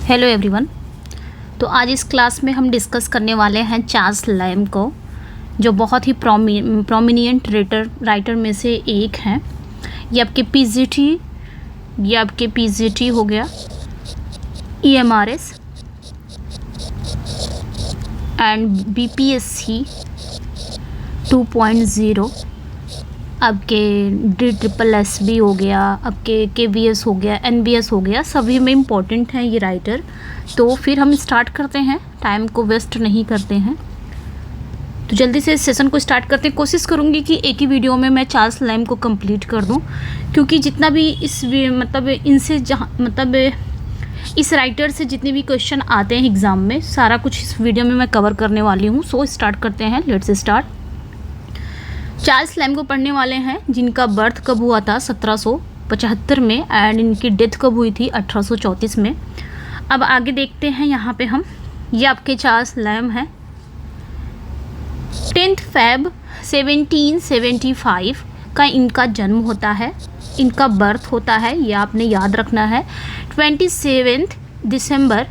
Hello everyone. तो आज इस क्लास में हम डिस्कस करने वाले हैं चार्ल्स लैम को, जो बहुत ही प्रोमिनिएंट राइटर में से एक हैं। ये आपके पीजीटी हो गया, ईएमआरएस एंड बीपीएससी 2.0, आपके DSSS हो गया, आपके KVS हो गया, NBS हो गया, सभी में इम्पोर्टेंट हैं ये राइटर। तो फिर हम स्टार्ट करते हैं, टाइम को वेस्ट नहीं करते हैं। तो जल्दी से इस सेशन को स्टार्ट करते हैं। कोशिश करूँगी कि एक ही वीडियो में मैं चार्ल्स लैम को कंप्लीट कर दूँ, क्योंकि जितना भी इस राइटर से जितने भी क्वेश्चन आते हैं एग्ज़ाम में, सारा कुछ इस वीडियो में मैं कवर करने वाली हूँ। सो स्टार्ट करते हैं, लेट्स स्टार्ट। चार्ल्स लैम को पढ़ने वाले हैं जिनका बर्थ कब हुआ था 1775 में एंड इनकी डेथ कब हुई थी 1834 में। अब आगे देखते हैं यहाँ पे हम, ये आपके चार्ल्स लैम हैं। 10 Feb 1775 का इनका जन्म होता है, इनका बर्थ होता है, ये आपने याद रखना है। 27 दिसंबर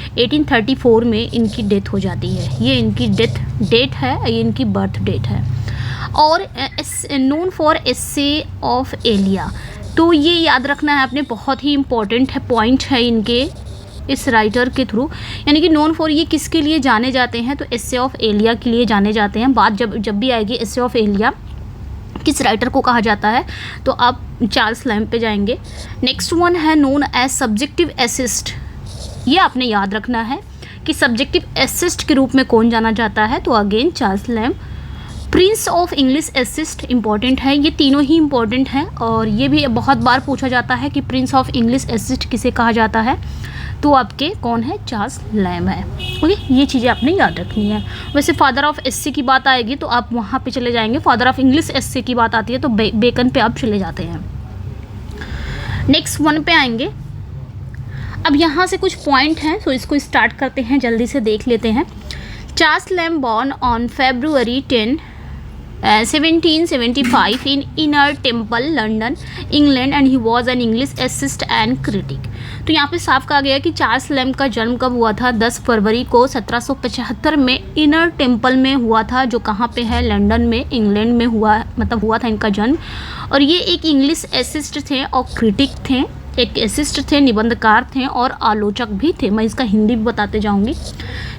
1834 में इनकी डेथ हो जाती है। ये इनकी डेथ डेट है, ये इनकी बर्थ डेट है। और known for essay of Elia, तो ये याद रखना है आपने, बहुत ही इम्पोर्टेंट है, पॉइंट है इनके इस राइटर के थ्रू। यानी कि नोन फॉर ये किसके लिए जाने जाते हैं, तो एस्से ऑफ एलिया के लिए जाने जाते हैं। बात जब भी आएगी एस्से ऑफ एलिया किस राइटर को कहा जाता है, तो आप चार्ल्स लैम पे जाएंगे। नेक्स्ट वन है नोन एज सब्जेक्टिव एसिस्ट। ये आपने याद रखना है कि सब्जेक्टिव एसिस्ट के रूप में कौन जाना जाता है, तो again Charles Lamb. Prince of English essayist important है, ये तीनों ही इंपॉर्टेंट हैं और ये भी बहुत बार पूछा जाता है कि प्रिंस ऑफ इंग्लिश एसिस्ट किसे कहा जाता है, तो आपके कौन है, चार्ल्स लैम है। ओके, ये चीज़ें आपने याद रखनी है। वैसे फादर ऑफ एस्से की बात आएगी तो आप वहाँ पे चले जाएंगे, फादर ऑफ इंग्लिश एस्से की बात आती है तो बेकन पे आप चले जाते हैं। नेक्स्ट वन पे आएंगे। अब यहाँ से कुछ पॉइंट हैं, तो इसको स्टार्ट करते हैं, जल्दी से देख लेते हैं। Charles Lamb born on February 10, 1775 in Inner Temple, London, England, and he was an English essayist and critic। तो यहाँ पे साफ कहा गया कि चार्ल्स लैम का जन्म कब हुआ था, 10 फरवरी को 1775 में इनर टेम्पल में हुआ था, जो कहाँ पे है, लंदन में, इंग्लैंड में हुआ था इनका जन्म। और ये एक इंग्लिश एसिस्ट थे और क्रिटिक थे, एक एसिस्ट थे, निबंधकार थे और आलोचक भी थे। मैं इसका हिंदी भी बताते जाऊँगी।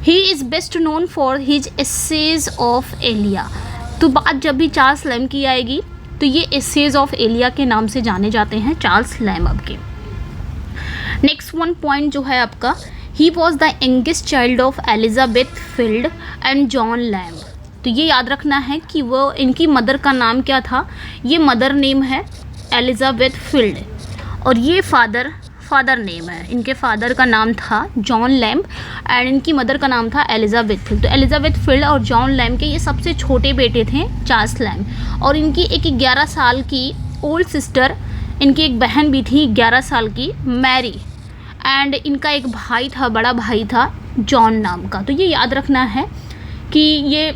He is best known for his essays of Elia. तो बात जब भी चार्ल्स लैम की आएगी तो ये एसेज ऑफ एलिया के नाम से जाने जाते हैं चार्ल्स लैम आपके। नेक्स्ट वन पॉइंट जो है आपका, he was the youngest child of Elizabeth Field and John Lamb. तो ये याद रखना है कि वो, इनकी मदर का नाम क्या था, ये मदर नेम है एलिजाबेथ फील्ड और ये फादर नेम है, इनके फादर का नाम था जॉन लैम एंड इनकी मदर का नाम था एलिजाबेथ फील्ड। तो एलिजाबेथ फील्ड और जॉन लैम के ये सबसे छोटे बेटे थे चार्ल्स लैम। और इनकी एक 11 साल की ओल्ड सिस्टर, इनकी एक बहन भी थी 11 साल की, मैरी, एंड इनका एक भाई था, बड़ा भाई था जॉन नाम का। तो ये याद रखना है कि ये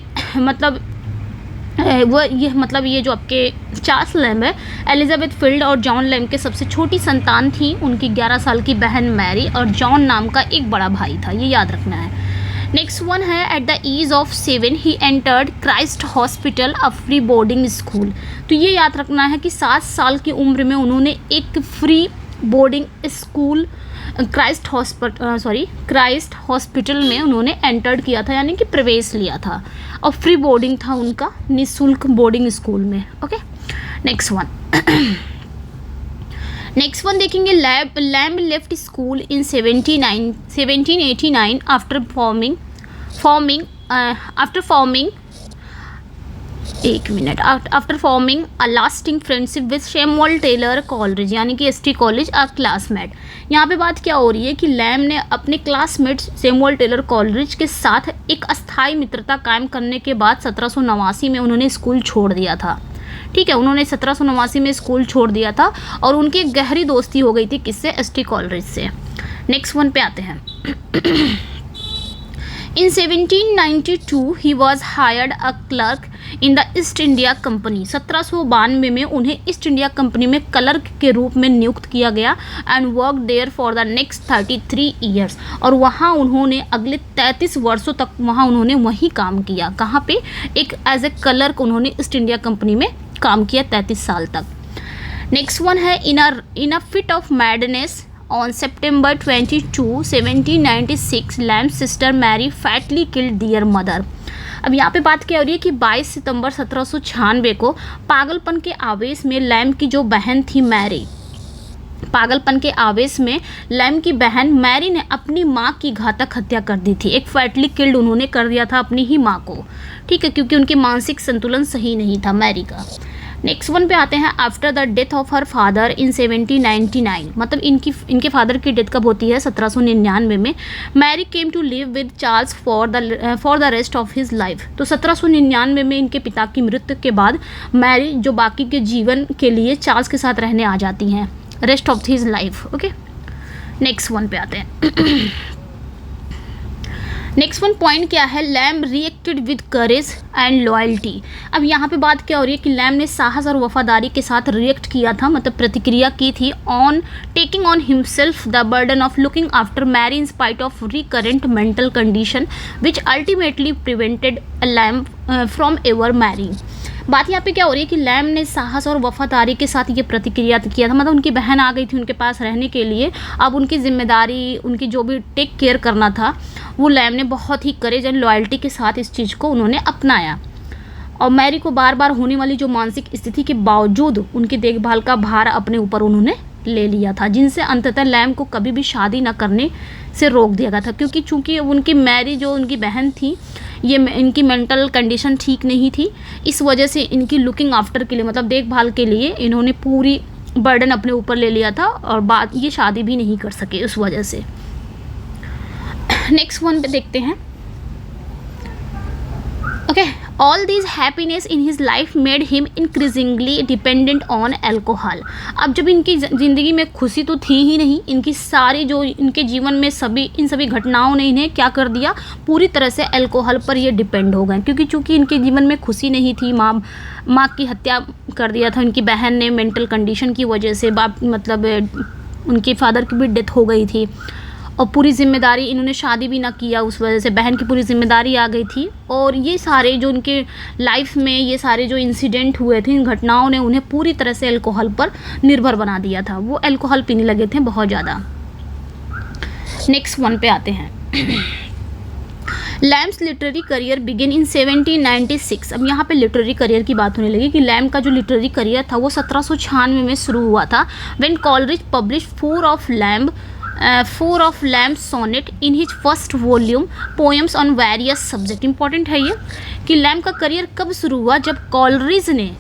ये जो आपके चार्ल्स लैम है, एलिजाबेथ फील्ड और जॉन लैम के सबसे छोटी संतान थी, उनकी 11 साल की बहन मैरी और जॉन नाम का एक बड़ा भाई था, ये याद रखना है। नेक्स्ट वन है, at the age of 7 he entered Christ hospital, a free boarding school. तो ये याद रखना है कि 7 साल की उम्र में उन्होंने एक free boarding school Christ hospital में उन्होंने एंटर्ड किया था, यानी कि प्रवेश लिया था, और फ्री बोर्डिंग था उनका, निःशुल्क बोर्डिंग स्कूल में। ओके, नेक्स्ट वन देखेंगे। Lamb left school in 1789 after forming a lasting friendship with Samuel Taylor Coleridge, यानी कि ST कॉलेज, अ क्लासमेट। यहाँ पे बात क्या हो रही है कि लैम ने अपने क्लासमेट सैमुअल टेलर कॉलेज के साथ एक अस्थायी मित्रता कायम करने के बाद 1789 में उन्होंने स्कूल छोड़ दिया था। ठीक है, उन्होंने 1789 में स्कूल छोड़ दिया था और उनकी गहरी दोस्ती हो गई थी किससे, ST कॉलेज से। नेक्स्ट वन पे आते हैं। In 1792, he was hired a clerk in the East India Company. 1792 में उन्हें ईस्ट इंडिया कंपनी में क्लर्क के रूप में नियुक्त किया गया and work there for the next 33 years. और वहाँ उन्होंने अगले 33 वर्षों तक वहाँ उन्होंने वहीं काम किया। कहाँ पे? एक एज ए क्लर्क उन्होंने ईस्ट इंडिया कंपनी में काम किया 33 साल तक। नेक्स्ट वन है in a fit of madness on September 22, 1796 Lamb's sister Mary fatally killed their mother. अब यहाँ पे बात क्या हो रही है कि 22 सितंबर 1796 को पागलपन के आवेश में लैम की जो बहन थी मैरी, पागलपन के आवेश में लैम की बहन मैरी ने अपनी माँ की घातक हत्या कर दी थी। एक फैटली किल्ड उन्होंने कर दिया था अपनी ही माँ को, ठीक है, क्योंकि उनकी मानसिक संतुलन सही नहीं था मैरी का। नेक्स्ट वन पे आते हैं। After the death of her father in 1799, मतलब इनके फादर की डेथ कब होती है? 1799 में। Mary came to live with Charles for the rest of his life. तो 1799 में इनके पिता की मृत्यु के बाद मैरी जो बाकी के जीवन के लिए चार्ल्स के साथ रहने आ जाती हैं, rest of his life. Okay, next one पे आते हैं। नेक्स्ट वन पॉइंट क्या है? Lamb reacted with courage and loyalty. अब यहाँ पे बात क्या हो रही है कि लैम ने साहस और वफादारी के साथ रिएक्ट किया था, मतलब प्रतिक्रिया की थी on taking on himself the burden of looking after Mary in spite of recurrent mental condition which ultimately prevented Lamb from ever marrying. बात यहाँ पे क्या हो रही है कि लैम ने साहस और वफादारी के साथ ये प्रतिक्रिया किया था, मतलब उनकी बहन आ गई थी उनके पास रहने के लिए, अब उनकी जिम्मेदारी, उनकी जो भी टेक केयर करना था वो लैम ने बहुत ही करेज एंड लॉयल्टी के साथ इस चीज़ को उन्होंने अपनाया। और मैरी को बार बार होने वाली जो मानसिक स्थिति के बावजूद उनकी देखभाल का भार अपने ऊपर उन्होंने ले लिया था, जिनसे अंततः लैम को कभी भी शादी न करने से रोक दिया गया था, क्योंकि चूंकि उनकी मैरी जो उनकी बहन थी ये इनकी मेंटल कंडीशन ठीक नहीं थी, इस वजह से इनकी लुकिंग आफ्टर के लिए, मतलब देखभाल के लिए इन्होंने पूरी बर्डन अपने ऊपर ले लिया था और बाद ये शादी भी नहीं कर सके उस वजह से। नेक्स्ट वन पे देखते हैं। Okay, all these happiness in his life made him increasingly dependent on alcohol. अब जब इनकी ज़िंदगी में खुशी तो थी ही नहीं, इनकी सारी जो इनके जीवन में इन सभी घटनाओं ने इन्हें क्या कर दिया, पूरी तरह से एल्कोहल पर ये डिपेंड हो गए, क्योंकि चूंकि इनके जीवन में खुशी नहीं थी, माँ की हत्या कर दिया था उनकी बहन ने मेंटल कंडीशन की वजह से, मतलब उनके फादर की भी डेथ हो गई थी और पूरी जिम्मेदारी, इन्होंने शादी भी ना किया, उस वजह से बहन की पूरी जिम्मेदारी आ गई थी। और ये सारे जो उनके लाइफ में ये सारे जो इंसिडेंट हुए थे, इन घटनाओं ने उन्हें पूरी तरह से अल्कोहल पर निर्भर बना दिया था, वो अल्कोहल पीने लगे थे बहुत ज़्यादा। नेक्स्ट वन पे आते हैं। Lamb's literary career begin in 1796। अब यहाँ पे लिटरेरी करियर की बात होने लगी कि लैम का जो लिटरेरी करियर था वो 1796 में शुरू हुआ था, when Coleridge publish four of Lamb's sonnet in his first volume poems on various subject. Important है ये कि लैम का करियर कब शुरू हुआ, जब कॉलरिज ने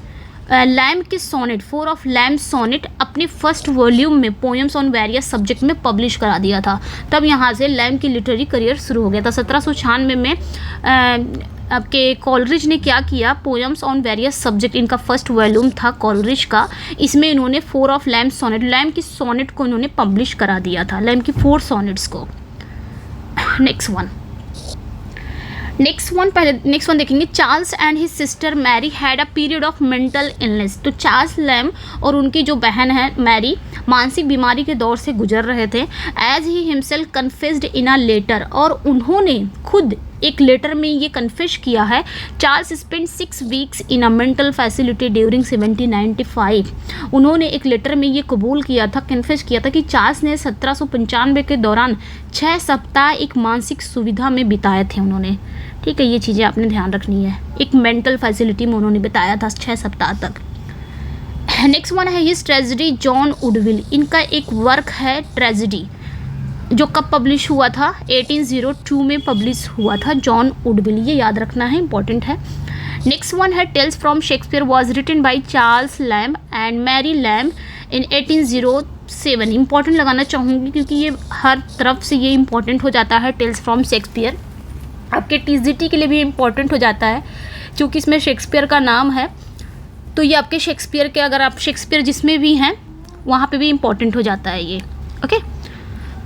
लैम के sonnet, four of Lamb's sonnet अपने फर्स्ट वॉल्यूम में पोएम्स ऑन वेरियस सब्जेक्ट में पब्लिश करा दिया था, तब यहाँ से लैम की लिटरेरी करियर शुरू हो गया था। 1796 में आपके कॉलरिज ने क्या किया, पोएम्स ऑन वेरियस सब्जेक्ट इनका फर्स्ट वॉल्यूम था कॉलरिज का, इसमें इन्होंने four of Lamb's sonnet, Lamb की सोनेट को इन्होंने पब्लिश करा दिया था, लैम की 4 सोनेट्स को। नेक्स्ट वन देखेंगे। Charles and his sister Mary had a period of mental illness. तो चार्ल्स लैम और उनकी जो बहन है मैरी मानसिक बीमारी के दौर से गुजर रहे थे, as he himself confessed in a letter, और उन्होंने खुद एक लेटर में ये कन्फेस किया है। Charles spend 6 weeks in a mental facility during 1795। उन्होंने एक लेटर में ये कबूल किया था, कन्फेस किया था कि चार्ल्स ने 1795 के दौरान 6 सप्ताह एक मानसिक सुविधा में बिताए थे उन्होंने, ठीक है, ये चीज़ें आपने ध्यान रखनी है, एक मेंटल फैसिलिटी में उन्होंने बिताया था 6 सप्ताह तक। नेक्स्ट वन है हिज ट्रेजेडी जॉन वुडविल। इनका एक वर्क है ट्रेजेडी, जो कब पब्लिश हुआ था, 1802 में पब्लिश हुआ था, जॉन वुडविल, ये याद रखना है, इंपॉर्टेंट है। नेक्स्ट वन है Tales from Shakespeare was written by Charles Lamb and Mary Lamb in 1807। Important लगाना चाहूँगी क्योंकि ये हर तरफ से ये इंपॉर्टेंट हो जाता है, टेल्स फ्रॉम शेक्सपियर आपके टीजीटी के लिए भी इम्पॉर्टेंट हो जाता है, क्योंकि इसमें शेक्सपियर का नाम है, तो ये आपके शेक्सपियर के, अगर आप शेक्सपियर जिसमें भी हैं वहाँ पे भी इम्पॉर्टेंट हो जाता है ये। ओके,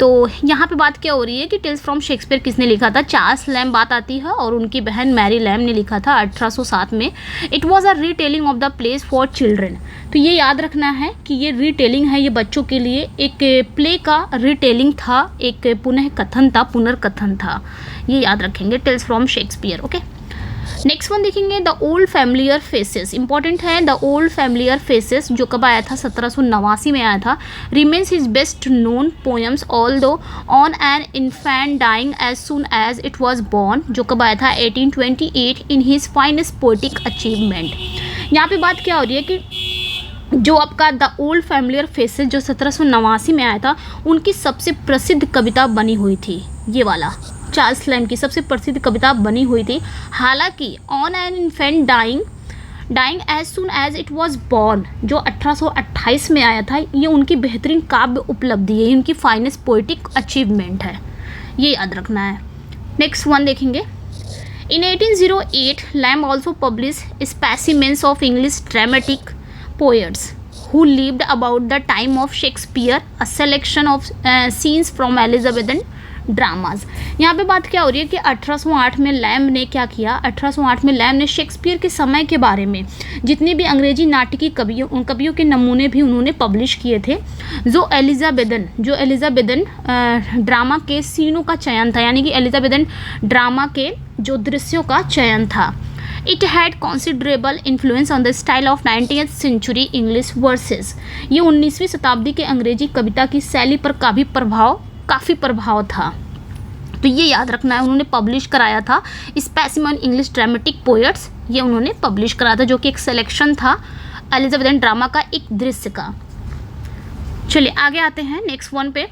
तो यहाँ पे बात क्या हो रही है कि टेल्स फ्रॉम शेक्सपियर किसने लिखा था, चार्ल्स लैम्ब बात आती है और उनकी बहन मैरी लैम्ब ने लिखा था 1807 में। It was a retelling of the place for children. तो ये याद रखना है कि ये रीटेलिंग है, ये बच्चों के लिए एक प्ले का रीटेलिंग था, एक पुनर्कथन था, ये याद रखेंगे, tales from Shakespeare. Okay, next one देखेंगे the old familiar faces. Important है द ओल्ड फैमिलियर फेसेस, जो कब आया था, 1789 में आया था। Remains his best known poems although on an infant dying as soon as it was born, जो कब आया था 1828 in his finest poetic achievement. यहाँ पे बात क्या हो रही है कि जो आपका द ओल्ड फैमिलियर फेसेस जो 1789 में आया था, उनकी सबसे प्रसिद्ध कविता बनी हुई थी, ये वाला चार्ल्स लैम्ब की सबसे प्रसिद्ध कविता बनी हुई थी। हालांकि on an infant dying as soon as it was born जो 1828 में आया था, ये उनकी बेहतरीन काव्य उपलब्धि है, उनकी फाइनेस्ट पोएटिक अचीवमेंट है, ये याद रखना है। नेक्स्ट वन देखेंगे इन 1808 lamb also publish specimens of English dramatic poets who lived about the time of Shakespeare, a selection of scenes from Elizabethan dramas. यहाँ पे बात क्या हो रही है कि 1808 में लैम्ब ने क्या किया, 1808 में लैम्ब ने शेक्सपियर के समय के बारे में जितने भी अंग्रेजी नाटकी कवियों के नमूने भी उन्होंने पब्लिश किए थे, जो एलिजाबेथन ड्रामा के सीनों का चयन था, यानी कि एलिजाबेथन ड्रामा के जो दृश्यों का चयन था। It had considerable influence on the style of 19th century English verses. ये 19वीं शताब्दी के अंग्रेजी कविता की शैली पर काफ़ी प्रभाव था, तो ये याद रखना है। उन्होंने पब्लिश कराया था स्पेसिमेन इंग्लिश ड्रामेटिक पोएट्स, ये उन्होंने पब्लिश कराया था, जो कि एक सिलेक्शन था एलिजाबेथन ड्रामा का, एक दृश्य का। चलिए आगे आते हैं नेक्स्ट वन पे।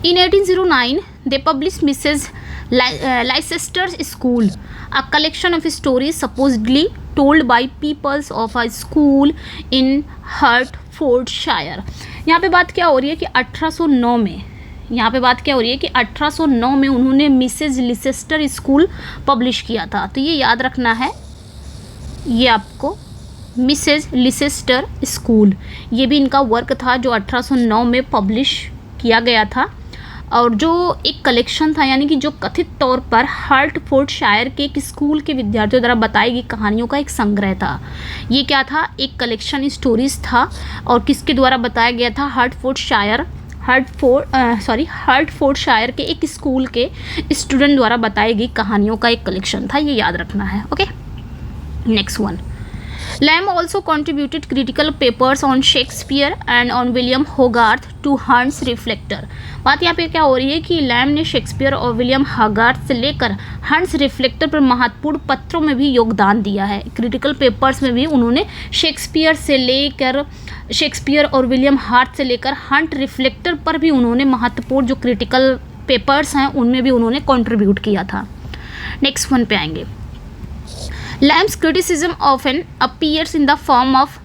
इन 1809 they publish Mrs Leicester school, a collection of stories supposedly told by pupils of a school in Hertfordshire। यहाँ पे बात क्या हो रही है कि 1809 में उन्होंने मिसेज लिसेस्टर स्कूल पब्लिश किया था, तो ये याद रखना है, ये आपको मिसेज लिसेस्टर स्कूल, ये भी इनका वर्क था जो 1809 में पब्लिश किया गया था, और जो एक कलेक्शन था, यानी कि जो कथित तौर पर हर्टफोर्डशायर के एक स्कूल के विद्यार्थियों द्वारा बताई गई कहानियों का एक संग्रह था। ये क्या था, एक कलेक्शन स्टोरीज था, और किसके द्वारा बताया गया था, हर्टफोर्डशायर के एक स्कूल के स्टूडेंट द्वारा बताई गई कहानियों का एक कलेक्शन था, ये याद रखना है। Okay, next one. Lamb also contributed critical papers on Shakespeare and on William Hogarth to Hunt's Reflector। बात यहाँ पे क्या हो रही है कि लैम्ब ने शेक्सपियर और विलियम हॉगार्थ से लेकर हंट्स रिफ्लेक्टर पर महत्वपूर्ण पत्रों में भी योगदान दिया है। क्रिटिकल पेपर्स में भी उन्होंने शेक्सपियर और विलियम हार्थ से लेकर हंट रिफ्लेक्टर पर भी उन्होंने महत्वपूर्ण जो क्रिटिकल पेपर्स हैं उनमें भी उन्होंने कंट्रीब्यूट किया था। नेक्स्ट वन पे आएंगे। Lamb's criticism often appears in the form of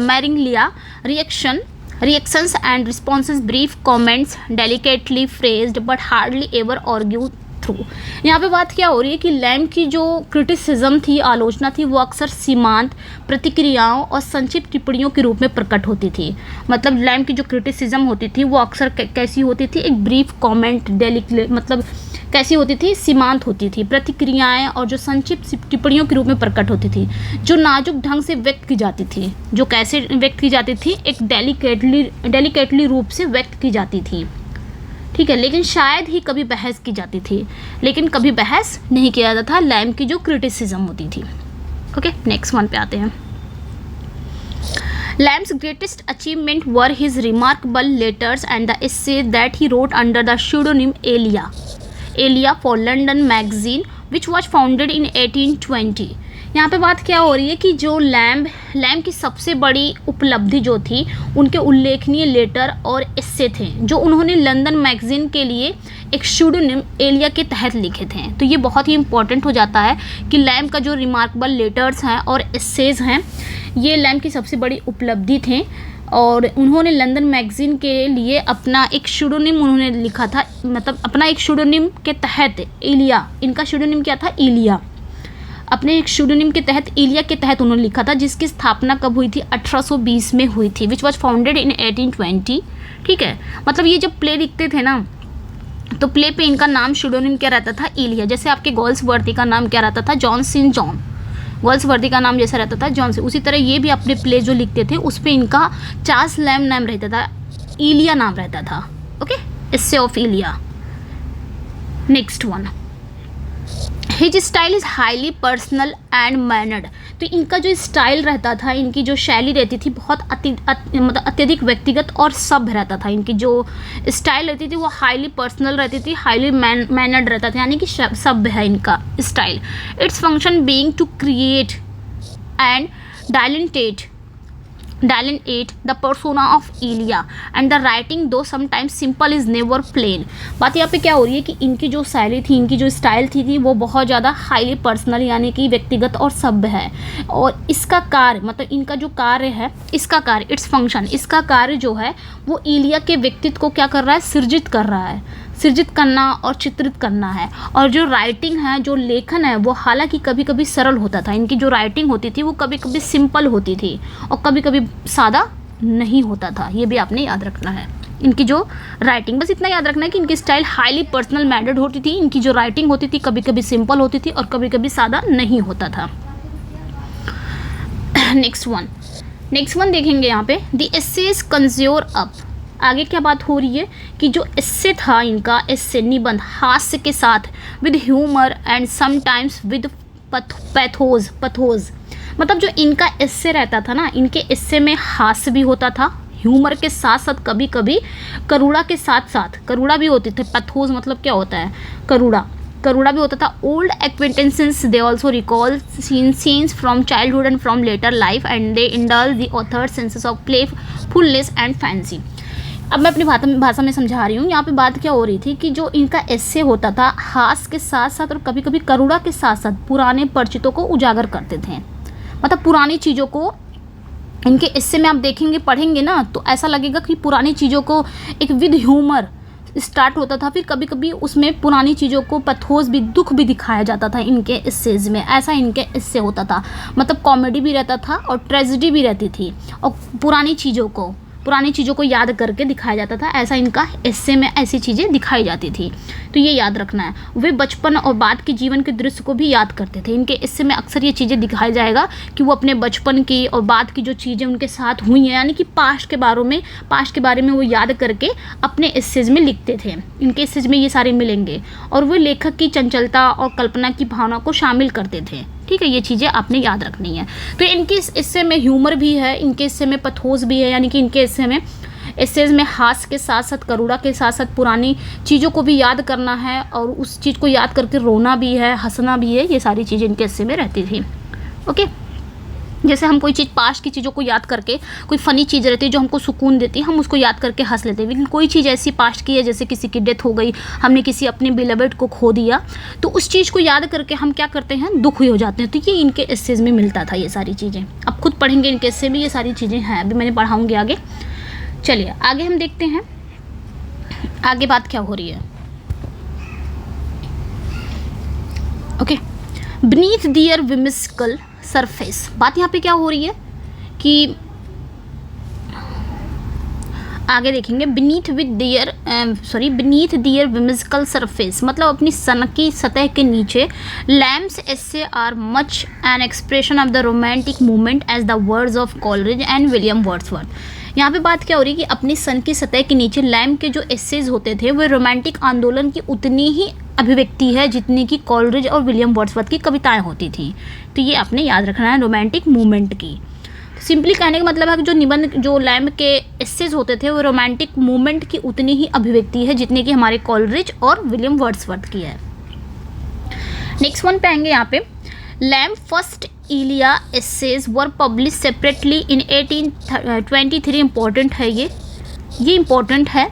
Mariglia reactions and responses, brief comments, delicately phrased but hardly ever argued through। यहाँ पे बात क्या हो रही है कि लैम्ब की जो क्रिटिसिज्म थी, आलोचना थी, वो अक्सर सीमांत प्रतिक्रियाओं और संक्षिप्त टिप्पणियों के रूप में प्रकट होती थी। मतलब लैम्ब की जो क्रिटिसिज्म होती थी वो अक्सर कैसी होती थी, एक ब्रीफ कॉमेंट, मतलब कैसी होती थी, सीमांत होती थी, प्रतिक्रियाएं और जो संक्षिप्त टिप्पणियों के रूप में प्रकट होती थी, जो नाजुक ढंग से व्यक्त की जाती थी। जो कैसे व्यक्त की जाती थी, एक डेलिकेटली रूप से व्यक्त की जाती थी, ठीक है, लेकिन शायद ही कभी बहस की जाती थी, लेकिन कभी बहस नहीं किया जाता था लैम्ब की जो क्रिटिसिज्म होती थी। ओके, नेक्स्ट वन पे आते हैं। Lamb's greatest achievement were his remarkable letters and the essays that he wrote under the pseudonym Elia for London Magazine, which was founded in 1820। यहाँ पे बात क्या हो रही है कि जो लैम्ब की सबसे बड़ी उपलब्धि जो थी, उनके उल्लेखनीय लेटर और एस्से थे जो उन्होंने लंदन मैगजीन के लिए एक स्यूडोनिम एलिया के तहत लिखे थे। तो ये बहुत ही इंपॉर्टेंट हो जाता है कि लैम्ब का जो रिमार्केबल लेटर्स हैं और एस्सेज हैं, ये लैम्ब की सबसे बड़ी उपलब्धि थे, और उन्होंने लंदन मैगजीन के लिए अपना एक स्यूडोनिम उन्होंने लिखा था, मतलब अपना एक स्यूडोनिम के तहत इलिया, इनका स्यूडोनिम क्या था, इलिया, अपने एक सूडोनिम के तहत, इलिया के तहत उन्होंने लिखा था, जिसकी स्थापना कब हुई थी? 1820 में हुई थी, विच वॉज फाउंडेड इन 1820। ठीक है, मतलब ये जब प्ले लिखते थे ना, तो प्ले पे इनका नाम सूडोनिम क्या रहता था? इलिया। जैसे आपके गोल्सवर्दी का नाम क्या रहता था? जॉन सिन जॉन। गोल्सवर्दी का नाम जैसा रहता था जॉन सिन, उसी तरह ये भी अपने प्ले जो लिखते थे उस पर इनका चार्ल्स लैम नाम रहता था, इलिया नाम रहता था। ओके, इससे of Elia. Next one, his style is highly personal and mannered. तो इनका जो स्टाइल रहता था, इनकी जो शैली रहती थी, बहुत मतलब अत्यधिक व्यक्तिगत और सभ्य रहता था। इनकी जो स्टाइल रहती थी वो हाईली पर्सनल रहती थी, हाईली मैनर्ड रहता था, यानी कि सभ्य है इनका style. Its function being to create and delineate the persona of Elia, and the writing though sometimes simple is never plain। बात यहाँ पे क्या हो रही है कि इनकी जो शैली थी, इनकी जो स्टाइल थी वो बहुत ज़्यादा हाईली पर्सनल यानी कि व्यक्तिगत और सभ्य है। और इसका कार्य, मतलब इनका जो कार्य है, इसका कार्य, इट्स फंक्शन, इसका कार्य जो है वो इलिया के व्यक्तित्व को क्या कर रहा है? सृजित कर रहा है, सृजित करना और चित्रित करना है। और जो राइटिंग है, जो लेखन है, वो हालांकि कभी कभी सरल होता था। इनकी जो राइटिंग होती थी वो कभी कभी सिंपल होती थी और कभी कभी सादा नहीं होता था, ये भी आपने याद रखना है। इनकी जो राइटिंग, बस इतना याद रखना है कि इनकी स्टाइल हाईली पर्सनल मैनर्ड होती थी, इनकी जो राइटिंग होती थी कभी कभी सिंपल होती थी और कभी कभी सादा नहीं होता था। नेक्स्ट वन देखेंगे यहाँ पे, द एसेज कंज्योर अप। आगे क्या बात हो रही है कि जो एस्से था इनका, एस्से निबंध, हास्य के साथ, with humour and sometimes with pathos. मतलब जो इनका एस्से रहता था ना, इनके एस्से में हास्य भी होता था, ह्यूमर के साथ साथ कभी कभी करुणा के साथ साथ करुणा भी होती थी। पैथोज मतलब क्या होता है? करुणा भी होता था। Old acquaintances they also recall scenes from childhood and from later life and they indulge the author senses of playfulness and fancy. अब मैं अपनी भाषा में समझा रही हूँ। यहाँ पे बात क्या हो रही थी कि जो इनका एस्से होता था, हास्य के साथ साथ और कभी कभी करुणा के साथ साथ पुराने परिचितों को उजागर करते थे। मतलब पुरानी चीज़ों को इनके एस्से में आप देखेंगे, पढ़ेंगे ना, तो ऐसा लगेगा कि पुरानी चीज़ों को एक विद ह्यूमर स्टार्ट होता था, फिर कभी कभी उसमें पुरानी चीज़ों को पथोस भी, दुख भी दिखाया जाता था इनके एस्सेज में। ऐसा इनके एस्से होता था, मतलब कॉमेडी भी रहता था और ट्रेजेडी भी रहती थी और पुरानी चीज़ों को याद करके दिखाया जाता था। ऐसा इनका एस्से में ऐसी चीज़ें दिखाई जाती थी, तो ये याद रखना है। वे बचपन और बाद के जीवन के दृश्य को भी याद करते थे। इनके एस्से में अक्सर ये चीज़ें दिखाई जाएगा कि वो अपने बचपन की और बाद की जो चीज़ें उनके साथ हुई हैं, यानी कि पास्ट के बारे में वो याद करके अपने एस्सेज में लिखते थे। इनके एस्सेज में ये सारे मिलेंगे और वो लेखक की चंचलता और कल्पना की भावना को शामिल करते थे। ठीक है, ये चीज़ें आपने याद रखनी है। तो इनके हिस्से में ह्यूमर भी है, इनके हिस्से में पथोस भी है, यानी कि इनके हिस्से में एसेज में हास्य के साथ साथ करुणा के साथ साथ पुरानी चीज़ों को भी याद करना है और उस चीज़ को याद करके रोना भी है, हंसना भी है। ये सारी चीज़ें इनके हिस्से में रहती थी। ओके, जैसे हम कोई चीज़ पास्ट की चीज़ों को याद करके, कोई फ़नी चीज़ रहती है जो हमको सुकून देती है, हम उसको याद करके हंस लेते हैं। लेकिन कोई चीज़ ऐसी पास्ट की है, जैसे किसी की डेथ हो गई, हमने किसी अपने बिलवेड को खो दिया, तो उस चीज़ को याद करके हम क्या करते हैं? दुखी हो जाते हैं। तो ये इनके एस्सेज में मिलता था ये सारी चीज़ें। अब खुद पढ़ेंगे इनके एस्से में, ये सारी चीज़ें हैं, अभी मैंने पढ़ाऊँगी आगे। चलिए आगे हम देखते हैं आगे बात क्या हो रही है। ओके, बीनीथ दियर विमिस्कल सरफेस। बात यहाँ पे क्या हो रही है कि आगे देखेंगे, बीनीथ दियर विमिस्कल सरफेस, मतलब अपनी सनकी सतह के नीचे। Lamb's essay are much an expression of the romantic movement as the words of Coleridge and William Wordsworth. यहाँ पे बात क्या हो रही है कि अपनी सन की सतह के नीचे लैम्प के जो एसेज होते थे वो रोमांटिक आंदोलन की उतनी ही अभिव्यक्ति है जितनी कि कॉलरिज और विलियम वर्ड्सवर्थ की कविताएं होती थी। तो ये आपने याद रखना है, रोमांटिक मूवमेंट की। सिंपली कहने का मतलब है कि जो निबंध, जो लैम्प के एसेज होते थे वो रोमांटिक मूवमेंट की उतनी ही अभिव्यक्ति है जितनी कि हमारे कॉलरिज और विलियम वर्ड्सवर्थ की है। नेक्स्ट वन पे आएंगे यहाँ पे, Lamb first Elia essays were publish separately in 1823। Important है ये इम्पोर्टेंट है।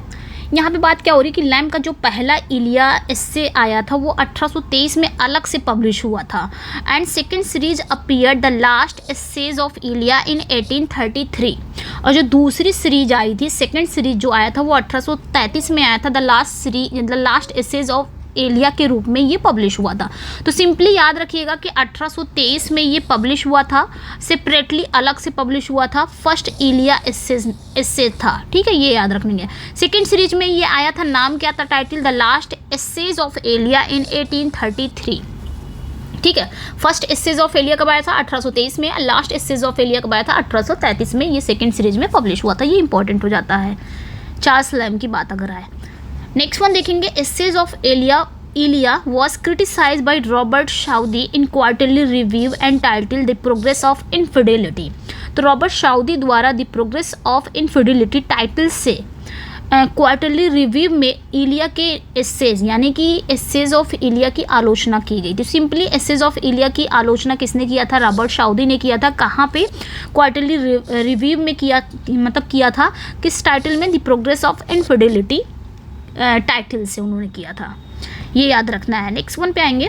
यहाँ पे बात क्या हो रही है कि लैम्प का जो पहला इलिया एस्से आया था वो 1823 में अलग से पब्लिश हुआ था। And second series appear the last essays of Elia in 1833। और जो दूसरी सीरीज आई थी, सेकेंड सीरीज जो आया था वो 1833 में आया था, the last essays of Elia के रूप में ये पब्लिश हुआ था। तो सिंपली याद रखिएगा कि 1823 में ये पब्लिश हुआ था, सेपरेटली अलग से पब्लिश हुआ था, फर्स्ट एलिया एस्से था। ठीक है, ये याद रखनी है। सेकेंड सीरीज में ये आया था, नाम क्या था, title the last essays of Elia in 1833। ठीक है, फर्स्ट एसेज ऑफ एलिया कब आया था, 1823 में। लास्ट एसेज ऑफ एलिया कब आया था, 1833 में। ये सेकेंड सीरीज में पब्लिश हुआ था। ये इंपॉर्टेंट हो जाता है चार्ल्स लैम्ब की बात अगर आए। नेक्स्ट वन देखेंगे, essays of Elia was criticized by Robert Southey in Quarterly Review and titled The Progress of Infidelity। तो रॉबर्ट साउदी द्वारा the progress of infidelity title से क्वार्टरली रिव्यू में इलिया के एसेज यानी कि एसेज ऑफ इलिया की आलोचना की गई थी। सिंपली एसेज ऑफ इलिया की आलोचना किसने किया था, रॉबर्ट साउदी ने किया था। कहाँ पे, क्वार्टरली रिव्यू में किया था किस टाइटल में, the progress of infidelity title से उन्होंने किया था। ये याद रखना है। नेक्स्ट वन पे आएंगे,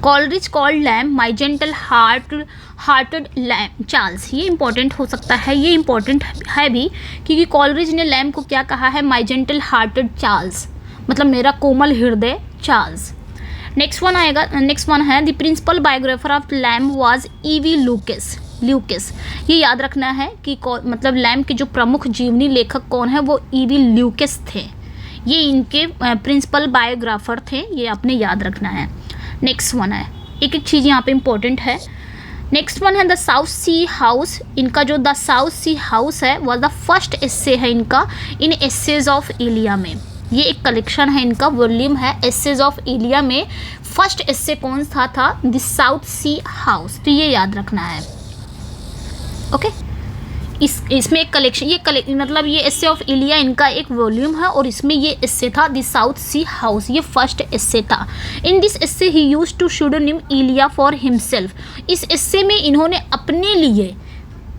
कॉलरिज कॉल्ड लैम्ब माई जेंटल हार्टेड लैम्ब चार्ल्स। ये इंपॉर्टेंट हो सकता है, ये इंपॉर्टेंट है भी, क्योंकि कॉलरिज ने लैम्ब को क्या कहा है, माई जेंटल हार्टेड चार्ल्स, मतलब मेरा कोमल हृदय चार्ल्स। नेक्स्ट वन आएगा, नेक्स्ट वन है, the principal biographer of Lamb was E V Lucas. ये याद रखना है कि मतलब लैम्ब के जो प्रमुख जीवनी लेखक कौन है, वो ईवी ल्यूकस थे। ये इनके प्रिंसिपल बायोग्राफर थे, ये आपने याद रखना है। नेक्स्ट वन है, एक एक चीज़ यहाँ पे इंपॉर्टेंट है। नेक्स्ट वन है द साउथ सी हाउस। इनका जो द साउथ सी हाउस है वह द फर्स्ट एस्से है इनका इन एसेज ऑफ इलिया में। ये एक कलेक्शन है इनका, वॉल्यूम है एसेज ऑफ इलिया में। फर्स्ट एस्से कौन सा था, द साउथ सी हाउस। तो ये याद रखना है। ओके, इसमें एक कलेक्शन, मतलब ये एस्से ऑफ इलिया इनका एक वॉल्यूम है और इसमें ये एस्से था द साउथ सी हाउस, ये फर्स्ट एस्से था। In this essay he used to pseudonym Elia for himself. इस एस्से में इन्होंने अपने लिए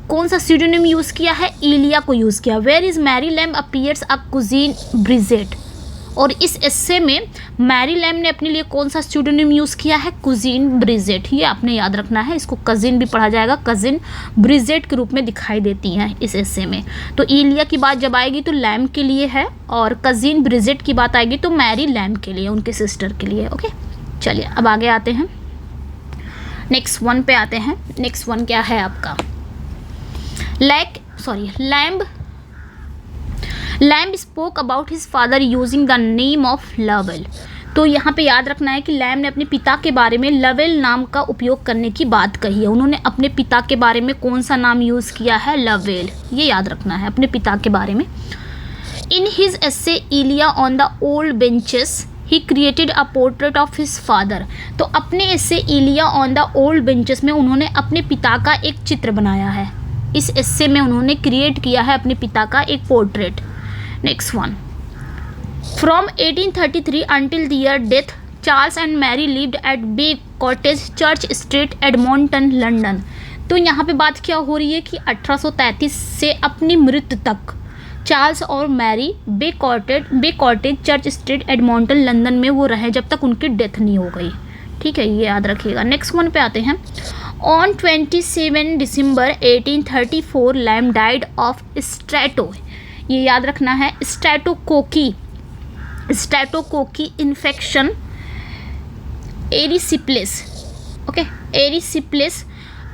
कौन सा सूडोनिम यूज़ किया है, इलिया को यूज़ किया। Where is Mary Lamb appears a cousin Bridget. और इस एस्से में मैरी लैम्ब ने अपने लिए कौन सा सूडोनिम यूज़ किया है, कुजीन ब्रिजेट। ये आपने याद रखना है, इसको कजिन भी पढ़ा जाएगा, कजिन ब्रिजेट के रूप में दिखाई देती हैं इस एस्से में। तो इलिया की बात जब आएगी तो लैम्ब के लिए है, और कजिन ब्रिजेट की बात आएगी तो मैरी लैम्ब के लिए, उनके सिस्टर के लिए। ओके, चलिए अब आगे आते हैं, नेक्स्ट वन पे आते हैं। नेक्स्ट वन क्या है आपका, lamb spoke about his father using the name of Lovell. तो यहाँ पे याद रखना है कि लैम्ब ने अपने पिता के बारे में लवेल नाम का उपयोग करने की बात कही है। उन्होंने अपने पिता के बारे में कौन सा नाम यूज़ किया है, लवेल। ये याद रखना है अपने पिता के बारे में। इन his essay Elia on the old benches he created a portrait of his father. तो अपने एस्से Elia on the old benches में उन्होंने अपने पिता का एक चित्र बनाया है। इस एस्से में उन्होंने क्रिएट किया है अपने पिता का एक portrait. Next one, from 1833 until their death Charles and Mary lived at Bay Cottage Church Street Edmonton London. तो यहाँ पे बात क्या हो रही है कि 1833 से अपनी मृत्यु तक चार्ल्स और Mary Bay Cottage Church Street Edmonton London में वो रहे जब तक उनकी डेथ नहीं हो गई। ठीक है, ये याद रखिएगा। नेक्स्ट वन पे आते हैं। On 27 December 1834 Lamb died of strepto. ये याद रखना है, streptococcal infection erysipelas. Okay, erysipelas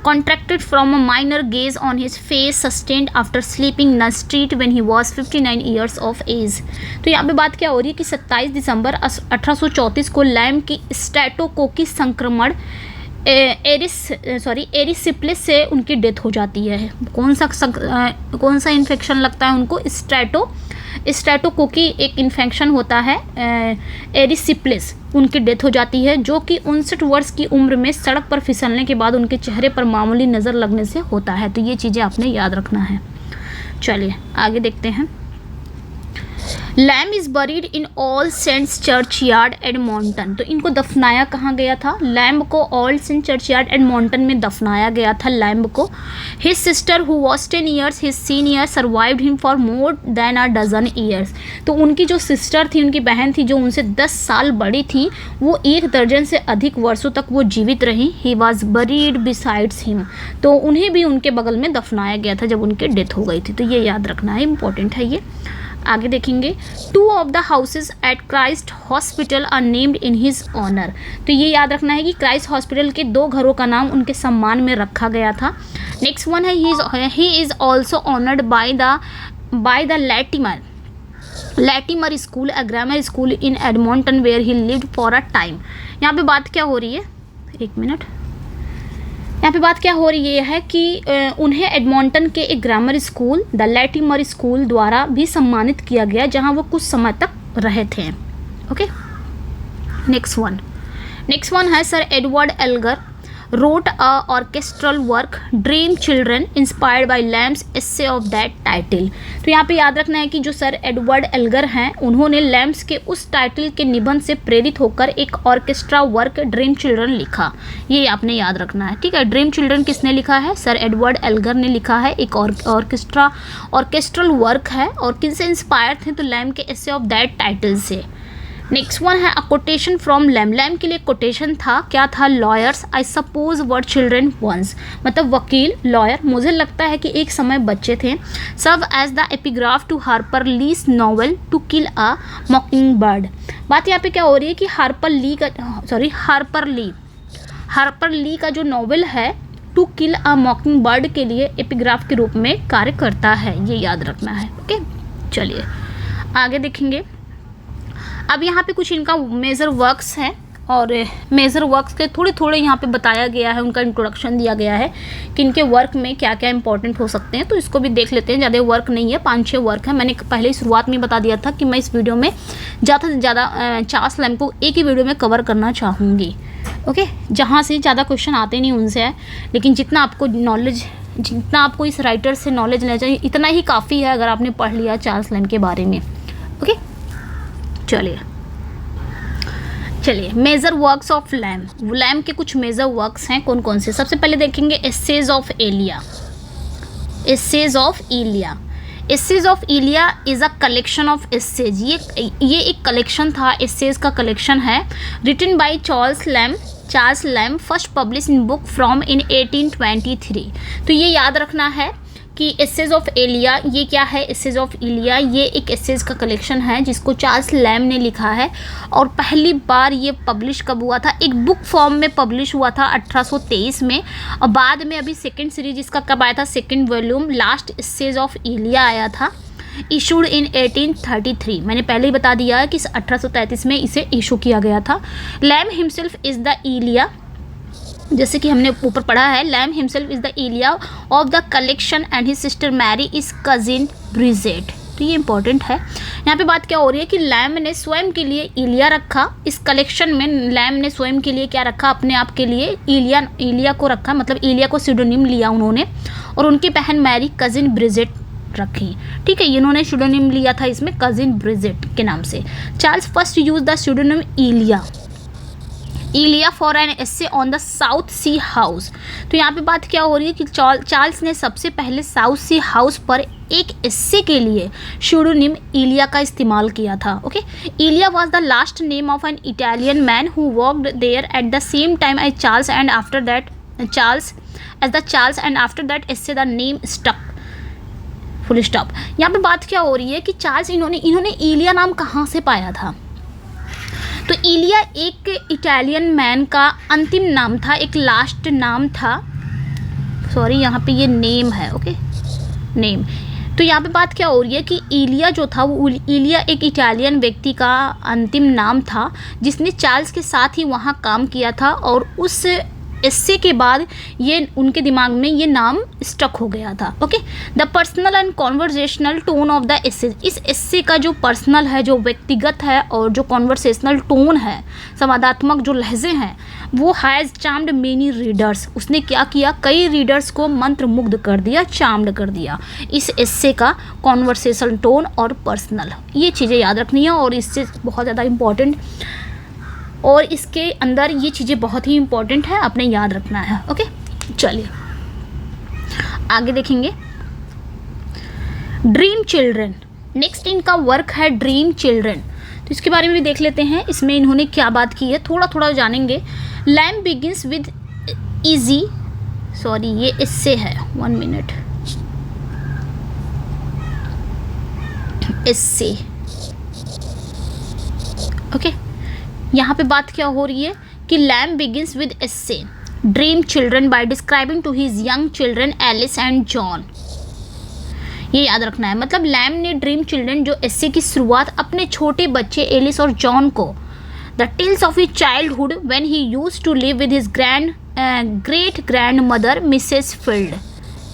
contracted from a minor gaze on his face sustained after sleeping in a street when he was 59 years of age। तो यहाँ पे बात क्या हो रही है कि 27 दिसंबर 1834 को लैम्ब की स्ट्रेटोकोकी संक्रमण एरिसिप्लेस से उनकी डेथ हो जाती है। कौन सा इन्फेक्शन लगता है उनको, स्ट्रेटोकोकी एक इन्फेक्शन होता है, एरिसिप्लेस। उनकी डेथ हो जाती है जो कि 59 वर्ष की उम्र में सड़क पर फिसलने के बाद उनके चेहरे पर मामूली नज़र लगने से होता है। तो ये चीज़ें आपने याद रखना है। चलिए आगे देखते हैं। Lamb is buried in All Saints church yard Edmonton. तो इनको दफनाया कहाँ गया था, लैम्ब को All Saint church yard Edmonton में दफनाया गया था लैम्ब को। His sister who was 10 years his senior survived him for more than a dozen years. तो उनकी जो सिस्टर थी, उनकी बहन थी जो उनसे 10 साल बड़ी थी, वो 1 दर्जन से अधिक वर्षों तक वो जीवित रही। He was buried besides him. तो उन्हें भी उनके बगल में दफनाया गया था जब उनकी डेथ हो गई थी। तो ये याद रखना है, इंपॉर्टेंट है ये। आगे देखेंगे 2 of the houses at Christ hospital are named in his honour. तो ये याद रखना है कि क्राइस्ट हॉस्पिटल के 2 घरों का नाम उनके सम्मान में रखा गया था। नेक्स्ट वन है he is also honoured by the Latimer School, a grammar school in Edmonton where he lived for a time. यहाँ पे बात क्या हो रही है, एक मिनट, यहाँ पे बात क्या हो रही है कि उन्हें एडमोंटन के एक grammar school the Latimer school द्वारा भी सम्मानित किया गया, जहाँ वो कुछ समय तक रहे थे। ओके, नेक्स्ट वन है sir Edward Elgar wrote a orchestral work dream children inspired by Lamb's essay of that title. तो यहाँ पे याद रखना है कि जो सर एडवर्ड एल्गर हैं उन्होंने लैम्स के उस टाइटल के निबंध से प्रेरित होकर एक ऑर्केस्ट्रा वर्क ड्रीम चिल्ड्रन लिखा। ये आपने याद रखना है, ठीक है। ड्रीम चिल्ड्रन किसने लिखा है, सर एडवर्ड एल्गर ने लिखा है। एक ऑर्केस्ट्रल वर्क है और किनसे इंस्पायर थे, तो लैम के एस्से ऑफ दैट टाइटल से। नेक्स्ट वन है a quotation from Lamb. Lamb के लिए कोटेशन था, क्या था, lawyers I suppose were children once, मतलब वकील, लॉयर, मुझे लगता है कि एक समय बच्चे थे। Served as the epigraph to Harper Lee's novel to kill a mockingbird. बात यहाँ पे क्या हो रही है कि हार्पर ली का जो नॉवल है टू किल अ मॉकिंग बर्ड के लिए एपिग्राफ के रूप में कार्य करता है, ये याद रखना है। ओके, चलिए आगे देखेंगे। अब यहाँ पे कुछ इनका मेजर वर्क्स हैं और मेजर वर्क्स के थोड़े यहाँ पे बताया गया है, उनका इंट्रोडक्शन दिया गया है कि इनके वर्क में क्या क्या इंपॉर्टेंट हो सकते हैं, तो इसको भी देख लेते हैं। ज़्यादा वर्क नहीं है, 5-6 वर्क है। मैंने पहले ही शुरुआत में बता दिया था कि मैं इस वीडियो में ज़्यादा से ज़्यादा चार्ल्स लैम्ब को एक ही वीडियो में कवर करना चाहूँगी। ओके, जहाँ से ज़्यादा क्वेश्चन आते नहीं उनसे है, लेकिन जितना आपको इस राइटर से नॉलेज लेना चाहिए इतना ही काफ़ी है अगर आपने पढ़ लिया चार्ल्स लैम्ब के बारे में। ओके, चलिए major works of Lamb. Lamb के कुछ मेजर वर्क्स हैं, कौन कौन से। सबसे पहले देखेंगे essays of Elia. Essays of Elia is a collection of essays. ये एक कलेक्शन था, एसेज का कलेक्शन है, written by Charles Lamb, first publish in book form in 1823। तो ये याद रखना है कि एसेज ऑफ एलिया ये क्या है। एसेज ऑफ इलिया ये एक एसेज का कलेक्शन है जिसको चार्ल्स लैम्ब ने लिखा है और पहली बार ये पब्लिश कब हुआ था, एक बुक फॉर्म में पब्लिश हुआ था 1823 में, और बाद में अभी सेकंड सीरीज इसका कब आया था, second volume last essays of Elia आया था, इशूड इन 1833। मैंने पहले ही बता दिया है कि 1833 में इसे इशू किया गया था। लैम्ब हिमसेल्फ इज़ द इलिया, जैसे कि हमने ऊपर पढ़ा है, Lamb himself is the Elia of the collection and his sister Mary is cousin Bridget. तो ये इंपॉर्टेंट है। यहाँ पे बात क्या हो रही है कि लैम्ब ने स्वयं के लिए इलिया रखा, इस कलेक्शन में लैम्ब ने स्वयं के लिए क्या रखा, अपने आप के लिए इलिया को रखा, मतलब इलिया को सीडोनिम लिया उन्होंने, और उनकी बहन मैरी कजिन ब्रिजेट रखी। ठीक है, इन्होंने सीडोनिम लिया था इसमें कजिन ब्रिजेट के नाम से। Charles first use the pseudonym Elia for an essay on the South Sea House. तो यहाँ पे बात क्या हो रही है कि चार्ल्स ने सबसे पहले साउथ सी हाउस पर एक एस्से के लिए सीडोनिम इलिया का इस्तेमाल किया था। Okay, Elia was the last name of an Italian man who worked there at the same time as Charles and after that essay the name stuck, full stop. यहाँ पे बात क्या हो रही है कि चार्ल्स इन्होंने इलिया नाम कहाँ से पाया था, तो इलिया एक इटालियन मैन का अंतिम नाम था, एक लास्ट नाम था, सॉरी यहाँ पे ये नेम है। Okay, name. तो यहाँ पे बात क्या हो रही है कि इलिया जो था वो इलिया एक इटालियन व्यक्ति का अंतिम नाम था जिसने चार्ल्स के साथ ही वहाँ काम किया था, और उस एस्से के बाद ये उनके दिमाग में ये नाम स्टक हो गया था। Okay, the personal and conversational tone of the essay. इस एस्से का जो पर्सनल है, जो व्यक्तिगत है, और जो कॉन्वर्सेशनल टोन है, संवादात्मक जो लहजे हैं, वो हैज़ चार्म्ड मेनी रीडर्स। उसने क्या किया, कई रीडर्स को मंत्रमुग्ध कर दिया, चार्म्ड कर दिया। इस एस्से का कॉन्वर्सेशनल टोन और पर्सनल, ये चीज़ें याद रखनी है, और इससे बहुत ज़्यादा इम्पॉर्टेंट, और इसके अंदर ये चीज़ें बहुत ही इंपॉर्टेंट है, आपने याद रखना है। ओके, चलिए आगे देखेंगे। ड्रीम चिल्ड्रन, नेक्स्ट इनका वर्क है ड्रीम चिल्ड्रन। तो इसके बारे में भी देख लेते हैं, इसमें इन्होंने क्या बात की है, थोड़ा जानेंगे। Lamb begins with easy, sorry ये इससे है, 1 मिनट। एस्से। ओके, यहाँ पे बात क्या हो रही है कि Lamb begins with essay dream children by describing to his young children Alice and John. ये याद रखना है, मतलब लैम ने ड्रीम चिल्ड्रन जो एस्से की शुरुआत अपने छोटे बच्चे एलिस और जॉन को the tales of his childhood when he used to live with his great grandmother Mrs Field,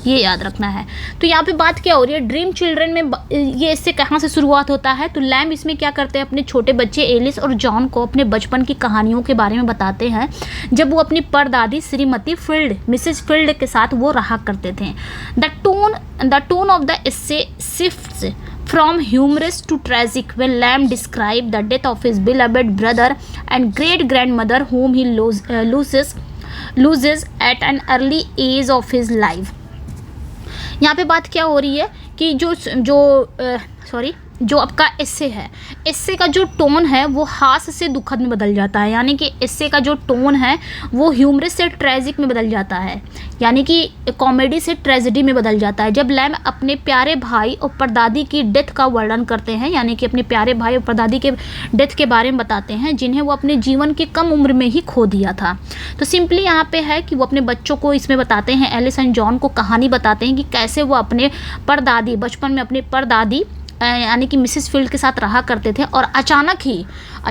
ये याद रखना है। तो यहाँ पे बात क्या हो रही है, ड्रीम चिल्ड्रन में ये इससे कहाँ से शुरुआत होता है, तो लैम इसमें क्या करते हैं, अपने छोटे बच्चे एलिस और जॉन को अपने बचपन की कहानियों के बारे में बताते हैं जब वो अपनी परदादी श्रीमती फील्ड मिसेस फील्ड के साथ वो रहा करते थे। The tone of the essay shifts from humorous to tragic when Lamb described the death of his beloved brother and great grandmother whom he loses at an early age of his life। यहाँ पे बात क्या हो रही है कि जो आपका एस्से है, एस्से का जो टोन है वो हास्य से दुखद में बदल जाता है, यानी कि एस्से का जो टोन है वो ह्यूमरस से ट्रेजिक में बदल जाता है, यानी कि कॉमेडी से ट्रेजेडी में बदल जाता है जब लैम अपने प्यारे भाई और परदादी की डेथ का वर्णन करते हैं, यानी कि अपने प्यारे भाई और परदादी के डेथ के बारे में बताते हैं जिन्हें वो अपने जीवन की कम उम्र में ही खो दिया था। तो सिंपली यहाँ पे है कि वो अपने बच्चों को इसमें बताते हैं, एलिस एंड जॉन को कहानी बताते हैं कि कैसे वो अपने परदादी बचपन में अपने परदादी यानी कि मिसेस फील्ड के साथ रहा करते थे और अचानक ही,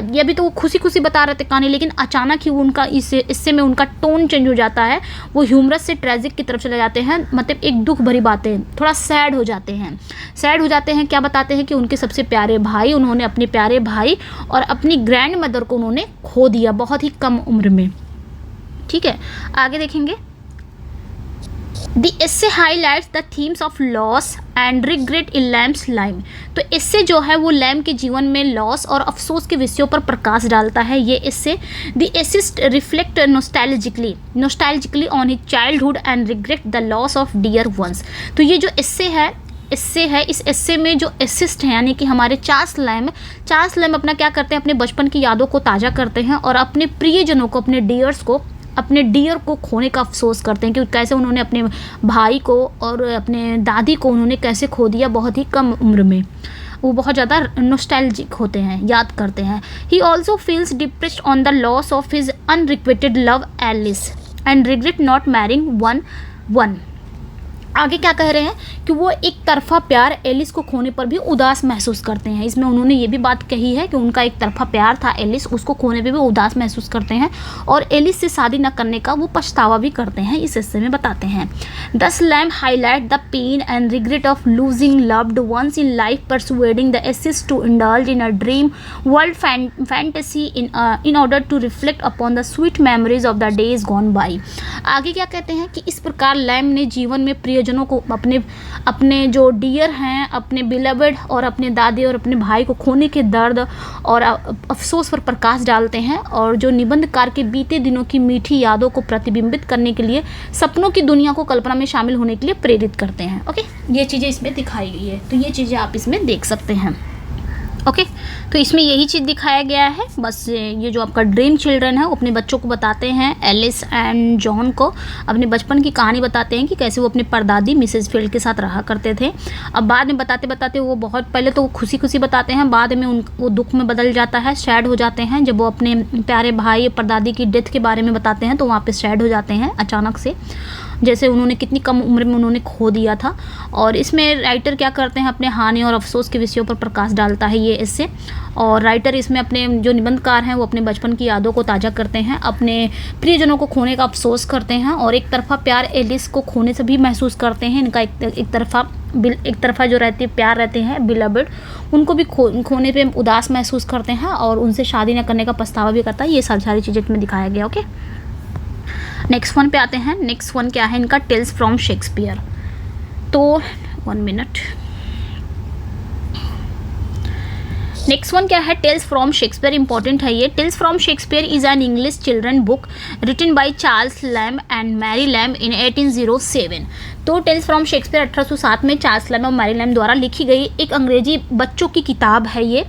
ये अभी तो वो खुशी खुशी बता रहे थे कहानी, लेकिन अचानक ही उनका इससे में उनका टोन चेंज हो जाता है, वो ह्यूमरस से ट्रेजिक की तरफ चले जाते हैं, मतलब एक दुख भरी बातें, थोड़ा सैड हो जाते हैं। क्या बताते हैं कि उनके सबसे प्यारे भाई, उन्होंने अपने प्यारे भाई और अपनी ग्रैंड मदर को उन्होंने खो दिया बहुत ही कम उम्र में। ठीक है, आगे देखेंगे। The essay highlights the themes of loss and regret in Lamb's life। तो इससे जो है वो लैम के जीवन में लॉस और अफसोस के विषयों पर प्रकाश डालता है ये इससे। The essay reflect nostalgically on his childhood and regret the loss of dear ones। तो ये जो इससे है इस एस्से में जो एसिस्ट हैं यानी कि हमारे चार्ल्स लैम अपना क्या करते हैं, अपने बचपन की यादों को ताज़ा करते हैं और अपने प्रियजनों को, अपने डियर को खोने का अफसोस करते हैं कि कैसे उन्होंने अपने भाई को और अपने दादी को उन्होंने कैसे खो दिया बहुत ही कम उम्र में। वो बहुत ज़्यादा नॉस्टैल्जिक होते हैं, याद करते हैं। He also feels depressed on the loss of his unrequited love Alice and regret not marrying one. आगे क्या कह रहे हैं कि वो एक तरफा प्यार एलिस को खोने पर भी उदास महसूस करते हैं। इसमें उन्होंने ये भी बात कही है कि उनका एक तरफा प्यार था एलिस, उसको खोने पे भी उदास महसूस करते हैं और एलिस से शादी न करने का वो पछतावा भी करते हैं, इस हिस्से में बताते हैं। Thus Lamb highlight the pain and regret of losing loved ones in life, persuading the essayist to indulge in a dream world fantasy in order to reflect upon the sweet memories of the days gone by. आगे क्या कहते हैं कि इस प्रकार lamb ने जीवन में प्रियजनों को, अपने जो डियर हैं, अपने बिलवेड और अपने दादी और अपने भाई को खोने के दर्द और अफसोस पर प्रकाश डालते हैं और जो निबंधकार के बीते दिनों की मीठी यादों को प्रतिबिंबित करने के लिए सपनों की दुनिया को कल्पना में शामिल होने के लिए प्रेरित करते हैं। ओके, ये चीज़ें इसमें दिखाई गई है, तो ये चीज़ें आप इसमें देख सकते हैं। ओके, तो इसमें यही चीज़ दिखाया गया है। बस ये जो आपका ड्रीम चिल्ड्रन है वो अपने बच्चों को बताते हैं, एलिस एंड जॉन को अपने बचपन की कहानी बताते हैं कि कैसे वो अपने परदादी मिसेस फील्ड के साथ रहा करते थे। अब बाद में बताते वो बहुत पहले तो वो खुशी बताते हैं, बाद में वो दुख में बदल जाता है, सैड हो जाते हैं। जब वो अपने प्यारे भाई परदादी की डेथ के बारे में बताते हैं तो वहाँ पर सैड हो जाते हैं अचानक से, जैसे उन्होंने कितनी कम उम्र में उन्होंने खो दिया था। और इसमें राइटर क्या करते हैं, अपने हानि और अफसोस के विषयों पर प्रकाश डालता है ये इससे। और राइटर इसमें अपने जो निबंधकार हैं वो अपने बचपन की यादों को ताज़ा करते हैं, अपने प्रियजनों को खोने का अफसोस करते हैं और एक तरफा प्यार एलिस को खोने से भी महसूस करते हैं। इनका एक तरफा जो प्यार रहते हैं बिलवेड, उनको भी खोने पे उदास महसूस करते हैं और उनसे शादी न करने का पछतावा भी करता है। ये सारी चीज़ें इसमें दिखाया गया। ओके, नेक्स्ट वन पे आते हैं। नेक्स्ट वन क्या है इनका, टेल्स फ्रॉम शेक्सपियर। तो 1 मिनट, नेक्स्ट वन क्या है, टेल्स फ्रॉम शेक्सपियर। इंपॉर्टेंट है ये। Tales from Shakespeare is an English children book written by Charles Lamb and Mary Lamb in 1807। तो टेल्स फ्रॉम शेक्सपियर 1807 में चार्ल्स लैम और Mary Lamb द्वारा लिखी गई एक अंग्रेजी बच्चों की किताब है ये।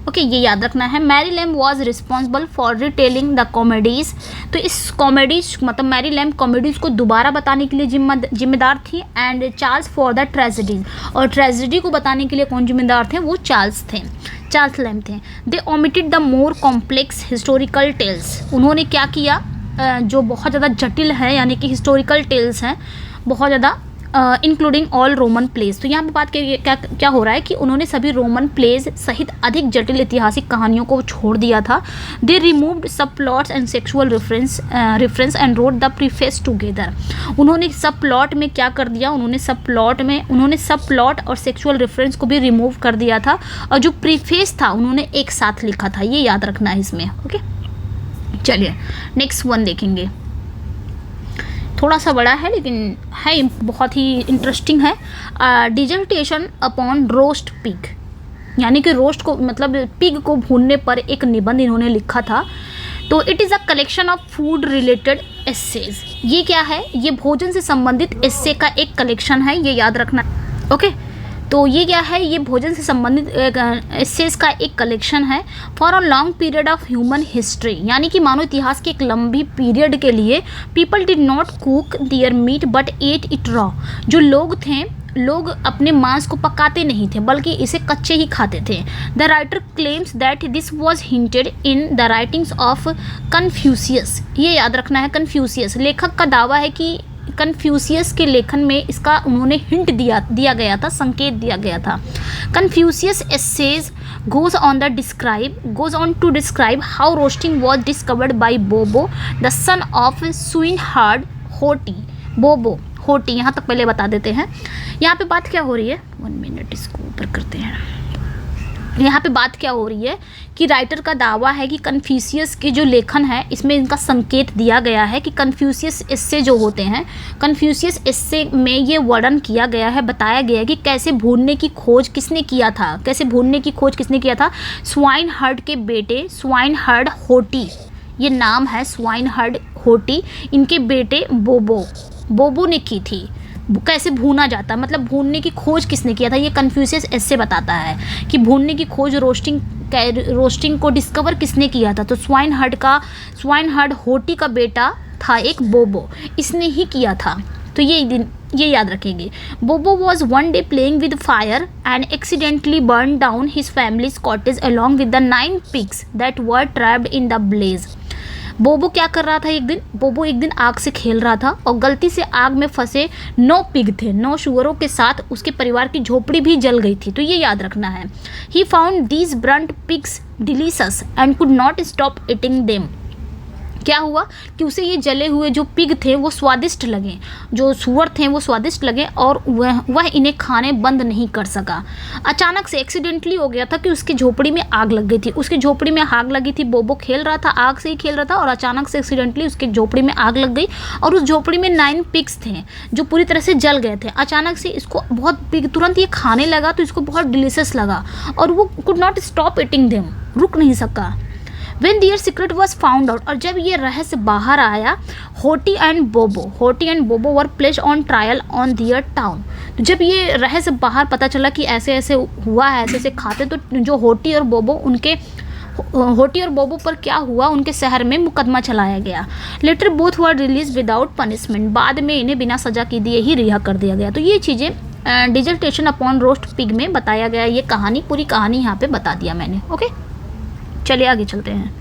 ओके, ये याद रखना है। Mary Lamb was responsible for retelling the comedies. तो इस कॉमेडीज मतलब मैरी लैम कॉमेडीज को दोबारा बताने के लिए जिम्मेदार थी। And Charles for the tragedies, और ट्रेजेडी को बताने के लिए कौन जिम्मेदार थे? वो चार्ल्स लैम थे। They omitted the more complex historical tales. उन्होंने क्या किया? जो बहुत ज़्यादा जटिल है यानी कि हिस्टोरिकल टेल्स हैं बहुत ज़्यादा, इंक्लूडिंग ऑल रोमन प्लेस। तो यहाँ पे बात क्या हो रहा है कि उन्होंने सभी रोमन प्लेस सहित अधिक जटिल ऐतिहासिक कहानियों को छोड़ दिया था। दे रिमूव्ड सब plots and sexual reference and wrote the preface together. उन्होंने सब प्लॉट में क्या कर दिया? उन्होंने सब प्लॉट और सेक्सुअल रेफरेंस को भी रिमूव कर दिया था, और जो प्रीफेस था उन्होंने एक साथ लिखा था। ये याद रखना है इसमें। ओके, चलिए नेक्स्ट वन देखेंगे। थोड़ा सा बड़ा है लेकिन है बहुत ही इंटरेस्टिंग है। डिजर्टेशन अपॉन रोस्ट पिग, यानी कि रोस्ट को मतलब पिग को भूनने पर एक निबंध इन्होंने लिखा था। तो it is a collection of food related essays. ये क्या है? ये भोजन से संबंधित एस्से का एक कलेक्शन है, ये याद रखना। ओके, तो ये क्या है? ये भोजन से संबंधित एसेज का एक कलेक्शन है। For a long period of human history, यानी कि मानव इतिहास के एक लंबी पीरियड के लिए people did not cook there meet but at it raw. जो लोग अपने मांस को पकाते नहीं थे बल्कि इसे कच्चे ही खाते थे। The writer claims that this was hinted in the writings of Confucius. ये याद रखना है, कन्फ्यूशियस। लेखक का दावा है कि कन्फ्यूशियस के लेखन में इसका उन्होंने हिंट दिया गया था, संकेत दिया गया था। Confucius essays goes on to describe how roasting was discovered by Bobo, the son of swineherd Hoti। बोबो होटी, यहाँ तक पहले बता देते हैं। यहाँ पे बात क्या हो रही है? 1 मिनट, इसको ऊपर करते हैं। यहाँ पे बात क्या हो रही है कि राइटर का दावा है कि कन्फ्यूशियस के जो लेखन है इसमें इनका संकेत दिया गया है कि कन्फ्यूशियस एस्से जो होते हैं, कन्फ्यूशियस एस्से में ये वर्णन किया गया है, बताया गया है कि कैसे भूनने की खोज किसने किया था। स्वाइनहर्ड के बेटे स्वाइनहर्ड होटी, ये नाम है स्वाइनहर्ड होटी, इनके बेटे बोबो ने की थी। कैसे भूना जाता, मतलब भूनने की खोज किसने किया था, ये कन्फ्यूशियस ऐसे बताता है कि भूनने की खोज रोस्टिंग को डिस्कवर किसने किया था। तो स्वाइनहर्ड होटी का बेटा था एक बोबो, इसने ही किया था। तो ये याद रखेंगे। Bobo was one day playing with fire and accidentally burn down his family's cottage along with the 9 pigs that were trapped in the blaze. Bobo क्या कर रहा था? एक दिन आग से खेल रहा था और गलती से आग में फंसे 9 पिग थे, 9 शुअरों के साथ उसके परिवार की झोपड़ी भी जल गई थी। तो ये याद रखना है। He found these Brunt pigs delicious and could not stop eating them. क्या हुआ कि उसे ये जले हुए जो पिग थे वो स्वादिष्ट लगे, जो सूअर थे वो स्वादिष्ट लगे और वह इन्हें खाने बंद नहीं कर सका। अचानक से एक्सीडेंटली हो गया था कि उसकी झोपड़ी में आग लग गई थी। उसकी झोपड़ी में आग लगी थी, बोबो खेल रहा था, आग से ही खेल रहा था और अचानक से एक्सीडेंटली उसकी झोपड़ी में आग लग गई और उस झोपड़ी में 9 पिग्स थे जो पूरी तरह से जल गए थे। अचानक से इसको बहुत पिग तुरंत ये खाने लगा तो इसको बहुत डिलीशियस लगा और वो could not stop eating them, रुक नहीं सका। When their secret was found out, और जब ये रहस्य बाहर आया, Hoti and Bobo were placed on trial on their town. तो जब ये रहस्य बाहर पता चला कि ऐसे ऐसे हुआ है, ऐसे ऐसे खाते, तो जो होटी और बोबो पर क्या हुआ, उनके शहर में मुकदमा चलाया गया। Later both were released without punishment, बाद में इन्हें बिना सजा के दिए ही रिहा कर दिया गया। तो ये चीज़ें डिजर्टेशन अपॉन रोस्ट पिग में बताया गया। ये कहानी, पूरी कहानी यहाँ पे बता दिया मैंने। ओके, चलिए आगे चलते हैं।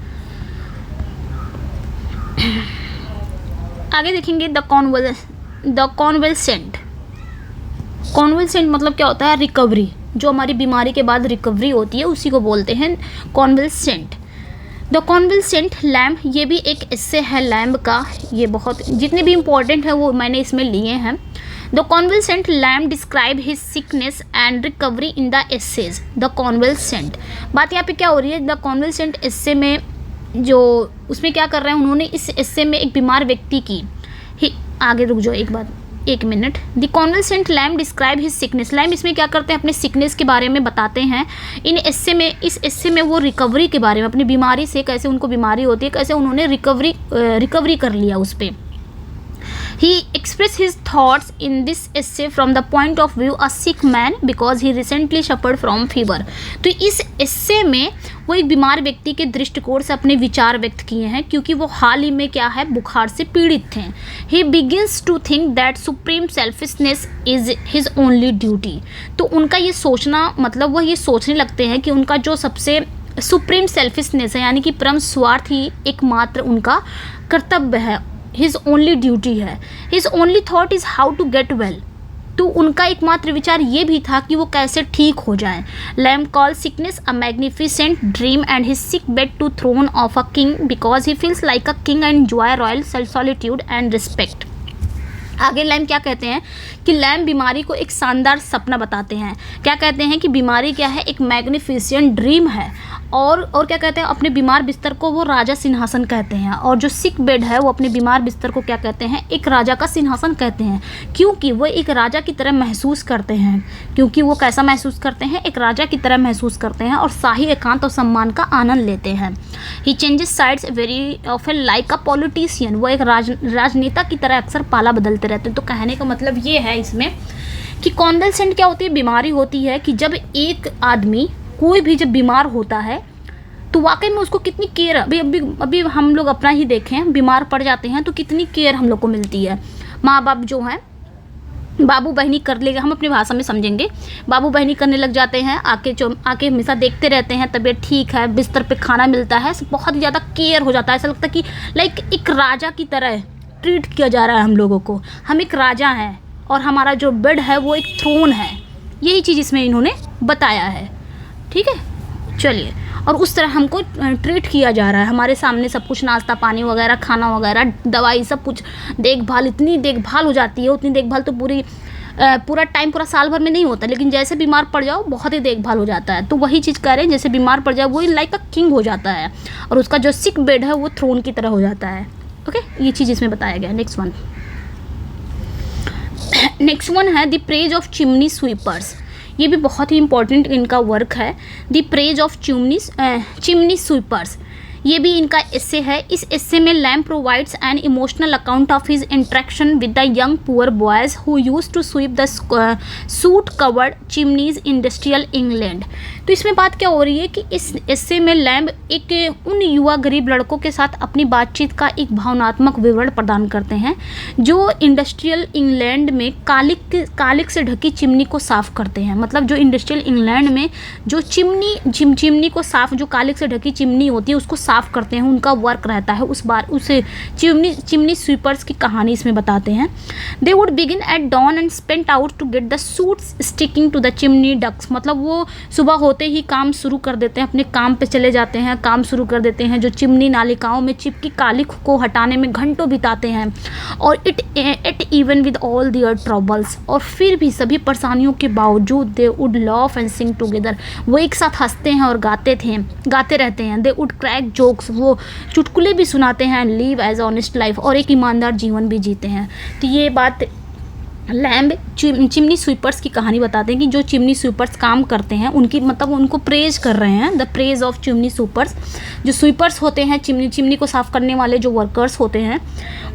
आगे देखेंगे द कॉन्वेलसेंट। कॉन्वेलसेंट मतलब क्या होता है? रिकवरी। जो हमारी बीमारी के बाद रिकवरी होती है उसी को बोलते हैं कॉन्वेलसेंट। द कॉन्वेलसेंट लैम्ब, ये भी एक एस्से है लैम्ब का। ये बहुत जितने भी इंपॉर्टेंट है वो मैंने इसमें लिए हैं। The convalescent Lamb describe his sickness and recovery in the essays. The convalescent, बात यहाँ पे क्या हो रही है? द कॉन्वेलसेंट एस्से में जो उसमें क्या कर रहे हैं उन्होंने, इस एस्से में एक बीमार व्यक्ति की आगे रुक जाओ एक minute. The convalescent Lamb describe his sickness. Lamb इसमें क्या करते हैं? अपने सिकनेस के बारे में बताते हैं। इस एस्से में वो रिकवरी के बारे में, अपनी बीमारी से कैसे उनको बीमारी होती है, कैसे उन्होंने रिकवरी कर लिया उस पर। He expressed his thoughts in this essay from the point of view a sick man because he recently suffered from fever. तो इस essay में वो एक बीमार व्यक्ति के दृष्टिकोण से अपने विचार व्यक्त किए हैं क्योंकि वो हाल ही में क्या है बुखार से पीड़ित थे. He begins to think that supreme selfishness is his only duty. तो उनका ये सोचना मतलब वो ये सोचने लगते हैं कि उनका जो सबसे सुप्रीम सेल्फिशनेस है यानी कि परम स्वार्थ ही एकमात्र उनका कर्तव्य है. हिज ओनली ड्यूटी है. His only thought is how to get well. तो उनका एकमात्र विचार ये भी था कि वो कैसे ठीक हो जाएं. Lamb call sickness a magnificent dream and his sick bed to throne of a king because he feels like a king and enjoy royal solitude and respect. आगे लैम्ब क्या कहते हैं कि लैम्ब बीमारी को एक शानदार सपना बताते हैं. क्या कहते हैं कि बीमारी क्या है, एक मैग्निफिसेंट ड्रीम है. और क्या कहते हैं, अपने बीमार बिस्तर को वो राजा सिंहासन कहते हैं. और जो सिक बेड है वो अपने बीमार बिस्तर को क्या कहते हैं, एक राजा का सिंहासन कहते हैं. क्योंकि वो एक राजा की तरह महसूस करते हैं. क्योंकि वो कैसा महसूस करते हैं, एक राजा की तरह महसूस करते हैं और शाही एकांत और सम्मान का आनंद लेते हैं. He changes sides very often like a politician. वो एक राजनेता की तरह अक्सर पाला बदलते रहते हैं. तो कहने का मतलब ये है इसमें कि कॉन्वल्सेंट क्या होती है, बीमारी होती है कि जब एक आदमी कोई भी जब बीमार होता है तो वाकई में उसको कितनी केयर, अभी हम लोग अपना ही देखें, बीमार पड़ जाते हैं तो कितनी केयर हम लोग को मिलती है. माँ बाप जो हैं बाबू बहनी कर लेगा, हम अपनी भाषा में समझेंगे, बाबू बहनी करने लग जाते हैं, आके हमेशा देखते रहते हैं, तबीयत ठीक है, बिस्तर पे खाना मिलता है, बहुत ज़्यादा केयर हो जाता है. ऐसा लगता है कि लाइक एक राजा की तरह ट्रीट किया जा रहा है हम लोगों को. हम एक राजा हैं और हमारा जो बेड है वो एक थ्रोन है. यही चीज़ इसमें इन्होंने बताया है. ठीक है, चलिए. और उस तरह हमको ट्रीट किया जा रहा है. हमारे सामने सब कुछ नाश्ता पानी वगैरह, खाना वगैरह, दवाई, सब कुछ देखभाल, इतनी देखभाल हो जाती है. उतनी देखभाल तो पूरा टाइम पूरा साल भर में नहीं होता, लेकिन जैसे बीमार पड़ जाओ बहुत ही देखभाल हो जाता है. तो वही चीज़ कह रहे हैं, जैसे बीमार पड़ जाओ वही लाइक अ किंग हो जाता है और उसका जो सिक बेड है वो थ्रोन की तरह हो जाता है. ओके, ये चीज़ इसमें बताया गया है. नेक्स्ट वन है the praise of chimney sweepers. ये भी बहुत ही इंपॉर्टेंट इनका वर्क है, the praise of chimney sweepers. ये भी इनका एस्से है. इस एस्से में Lamb provides an emotional account of his interaction with the young poor boys who use to sweep the soot covered chimneys industrial England. तो इसमें बात क्या हो रही है कि इस एस्से में लैम्ब एक उन युवा गरीब लड़कों के साथ अपनी बातचीत का एक भावनात्मक विवरण प्रदान करते हैं जो इंडस्ट्रियल इंग्लैंड में कालिक से ढकी चिमनी को साफ करते हैं. मतलब जो इंडस्ट्रियल इंग्लैंड में जो चिमनी को साफ, जो कालिक से ढकी चिमनी होती है उसको साफ करते हैं, उनका वर्क रहता है. उस चिमनी स्वीपर्स की कहानी इसमें बताते हैं. They would begin at dawn and spent out to get the soots sticking to the chimney ducts. मतलब वो सुबह होते ही काम शुरू कर देते हैं, अपने काम पे चले जाते हैं, काम शुरू कर देते हैं. जो चिमनी नालिकाओं में चिपकी कालिक को हटाने में घंटों बिताते हैं. और it even with all their troubles. और फिर भी सभी परेशानियों के बावजूद they would laugh and sing together. वो एक साथ हंसते हैं और गाते रहते हैं. They would crack jokes. वो चुटकुले भी सुनाते हैं. Live as honest life. और एक ईमानदार जीवन भी जीते हैं. तो ये बात लैम्ब चिमनी स्वीपर्स की कहानी बताते हैं कि जो चिमनी स्वीपर्स काम करते हैं उनकी मतलब उनको प्रेज कर रहे हैं. The praise of chimney sweepers. जो स्वीपर्स होते हैं, चिमनी को साफ़ करने वाले जो वर्कर्स होते हैं,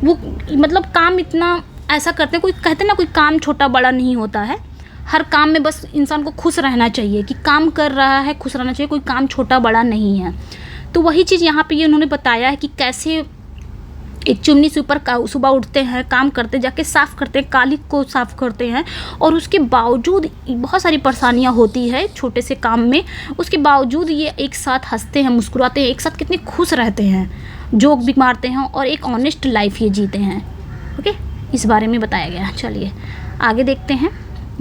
वो मतलब काम इतना ऐसा करते हैं. कोई कहते हैं ना, कोई काम छोटा बड़ा नहीं होता है. हर काम में बस इंसान को खुश रहना चाहिए कि काम कर रहा है, खुश रहना चाहिए. कोई काम छोटा बड़ा नहीं है. तो वही चीज़ यहाँ पे ये उन्होंने बताया है कि कैसे एक चिमनी स्वीपर सुबह उठते हैं, काम करते, जाके साफ़ करते हैं, कालिक को साफ़ करते हैं. और उसके बावजूद बहुत सारी परेशानियाँ होती है छोटे से काम में, उसके बावजूद ये एक साथ हंसते हैं, मुस्कुराते हैं, एक साथ कितने खुश रहते हैं, जोक भी मारते हैं और एक ऑनेस्ट लाइफ ये जीते हैं. ओके, इस बारे में बताया गया. चलिए आगे देखते हैं.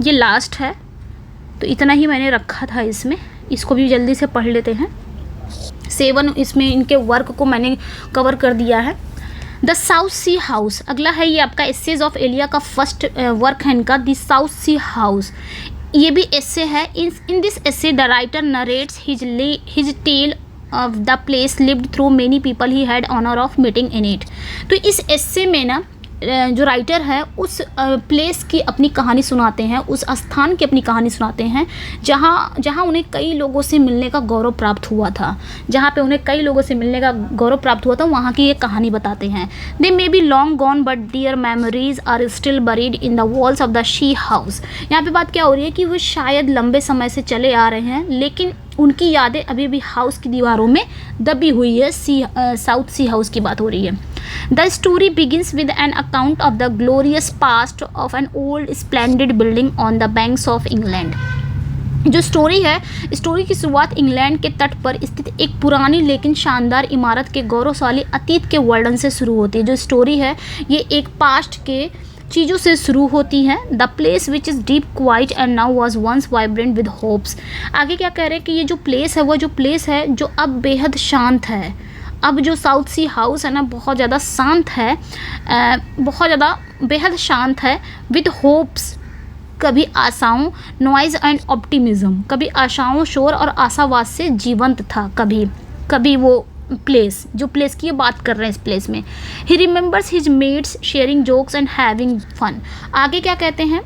ये लास्ट है, तो इतना ही मैंने रखा था इसमें. इसको भी जल्दी से पढ़ लेते हैं. 7 इसमें इनके वर्क को मैंने कवर कर दिया है. The South Sea House. अगला है ये आपका एसेज ऑफ एलिया का फर्स्ट वर्क है इनका, द साउथ सी हाउस. ये भी एसे है. In this essay the writer narrates his tale of the place lived through many people he had honour of meeting in it. तो इस एसे में ना जो राइटर है उस प्लेस की अपनी कहानी सुनाते हैं, उस स्थान की अपनी कहानी सुनाते हैं जहाँ उन्हें कई लोगों से मिलने का गौरव प्राप्त हुआ था, जहाँ पे उन्हें कई लोगों से मिलने का गौरव प्राप्त हुआ था, वहाँ की ये कहानी बताते हैं। They may be long gone but their memories are still buried in the walls of the South Sea. House पे बात क्या हो रही है कि वो शायद लंबे समय से चले आ रहे हैं, लेकिन उनकी यादें अभी भी हाउस की दीवारों में दबी हुई है। साउथ सी हाउस की बात हो रही है। The story begins with an account of the glorious past of an old splendid building on the banks of England. जो स्टोरी है, स्टोरी की शुरुआत इंग्लैंड के तट पर स्थित एक पुरानी लेकिन शानदार इमारत के गौरवशाली अतीत के वर्णन से शुरू होती है। जो स्टोरी है ये एक पास्ट के चीज़ों से शुरू होती हैं। The place which is deep quiet and now was once vibrant with hopes. आगे क्या कह रहे हैं कि ये जो प्लेस है वो जो प्लेस है जो अब बेहद शांत है। अब जो साउथ सी हाउस है ना बहुत ज़्यादा शांत है, बहुत ज़्यादा बेहद शांत है। विद होप्स, कभी आशाओं, नॉइज़ एंड ऑप्टिमिज्म, कभी आशाओं, शोर और आशावाद से जीवंत था। कभी वो प्लेस, जो प्लेस की ये बात कर रहे हैं, इस प्लेस में he remembers his mates sharing jokes and having fun. आगे क्या कहते हैं,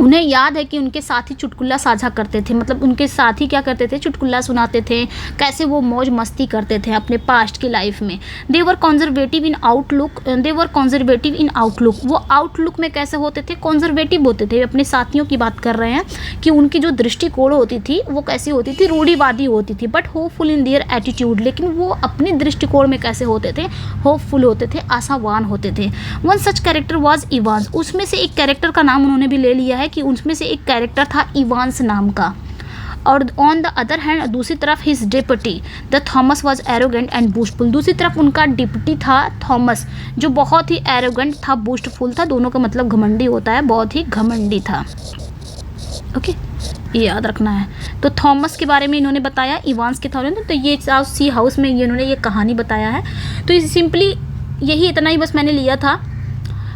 उन्हें याद है कि उनके साथी चुटकुला साझा करते थे, मतलब उनके साथी क्या करते थे, चुटकुला सुनाते थे, कैसे वो मौज मस्ती करते थे अपने पास्ट की लाइफ में। दे वर कंजर्वेटिव इन आउटलुक, वो आउटलुक में कैसे होते थे, कंजर्वेटिव होते थे। अपने साथियों की बात कर रहे हैं कि उनकी जो दृष्टिकोण होती थी वो कैसी होती थी, रूढ़िवादी होती थी, but hopeful in their attitude. लेकिन वो अपने दृष्टिकोण में कैसे होते थे, होपफुल होते थे, आशावान होते थे। One such character was Evans, उसमें से एक कैरेक्टर का नाम उन्होंने भी ले लिया है कि उनमें से एक कैरेक्टर था इवांस नाम का। और ऑन द अदर हैंड, दूसरी तरफ his deputy the Thomas was arrogant and boastful. दूसरी तरफ उनका डिप्टी था थॉमस, जो बहुत ही एरोगेंट था, बूस्टफुल था। दोनों का मतलब घमंडी होता है, बहुत ही घमंडी था। ओके, ये याद रखना है। तो थॉमस के बारे में इन्होंने बताया, इवांस के था। तो ये साउथ सी हाउस में इन्होंने ये कहानी बताया है। तो ये सिंपली यही इतना ही बस मैंने लिया था।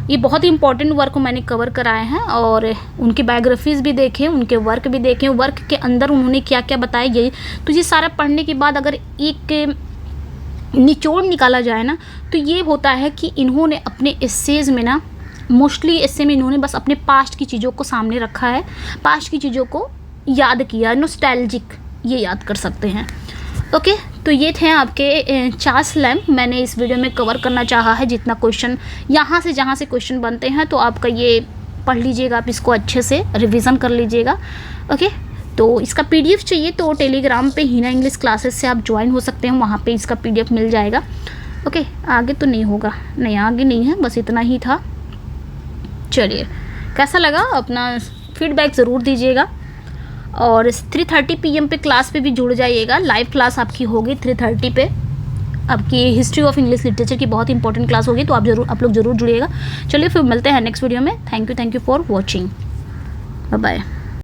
ये बहुत ही इंपॉर्टेंट वर्क मैंने कवर कराए हैं और उनकी बायोग्राफीज़ भी देखें, उनके वर्क भी देखें, वर्क के अंदर उन्होंने क्या क्या बताया। ये तो ये सारा पढ़ने के बाद अगर एक निचोड़ निकाला जाए ना तो ये होता है कि इन्होंने अपने एस्सेज में ना, मोस्टली एस्से में इन्होंने बस अपने पास्ट की चीज़ों को सामने रखा है, पास्ट की चीज़ों को याद किया, नॉस्टैल्जिक ये याद कर सकते हैं। ओके, तो ये थे आपके 4 स्लैम मैंने इस वीडियो में कवर करना चाहा है। जितना क्वेश्चन यहाँ से जहाँ से क्वेश्चन बनते हैं तो आपका ये पढ़ लीजिएगा, आप इसको अच्छे से रिवीजन कर लीजिएगा। ओके, तो इसका पीडीएफ चाहिए तो टेलीग्राम पे हीना इंग्लिश क्लासेस से आप ज्वाइन हो सकते हैं, वहाँ पे इसका पीडीएफ मिल जाएगा। ओके, आगे तो नहीं होगा, नहीं आगे नहीं है, बस इतना ही था। चलिए, कैसा लगा अपना फीडबैक ज़रूर दीजिएगा और 3:30 PM पे क्लास पे भी जुड़ जाइएगा। लाइव क्लास आपकी होगी 3:30 पे, आपकी हिस्ट्री ऑफ इंग्लिश लिटरेचर की बहुत इंपॉर्टेंट क्लास होगी, तो आप लोग ज़रूर जुड़िएगा। चलिए फिर मिलते हैं नेक्स्ट वीडियो में। Thank you for watching, bye bye.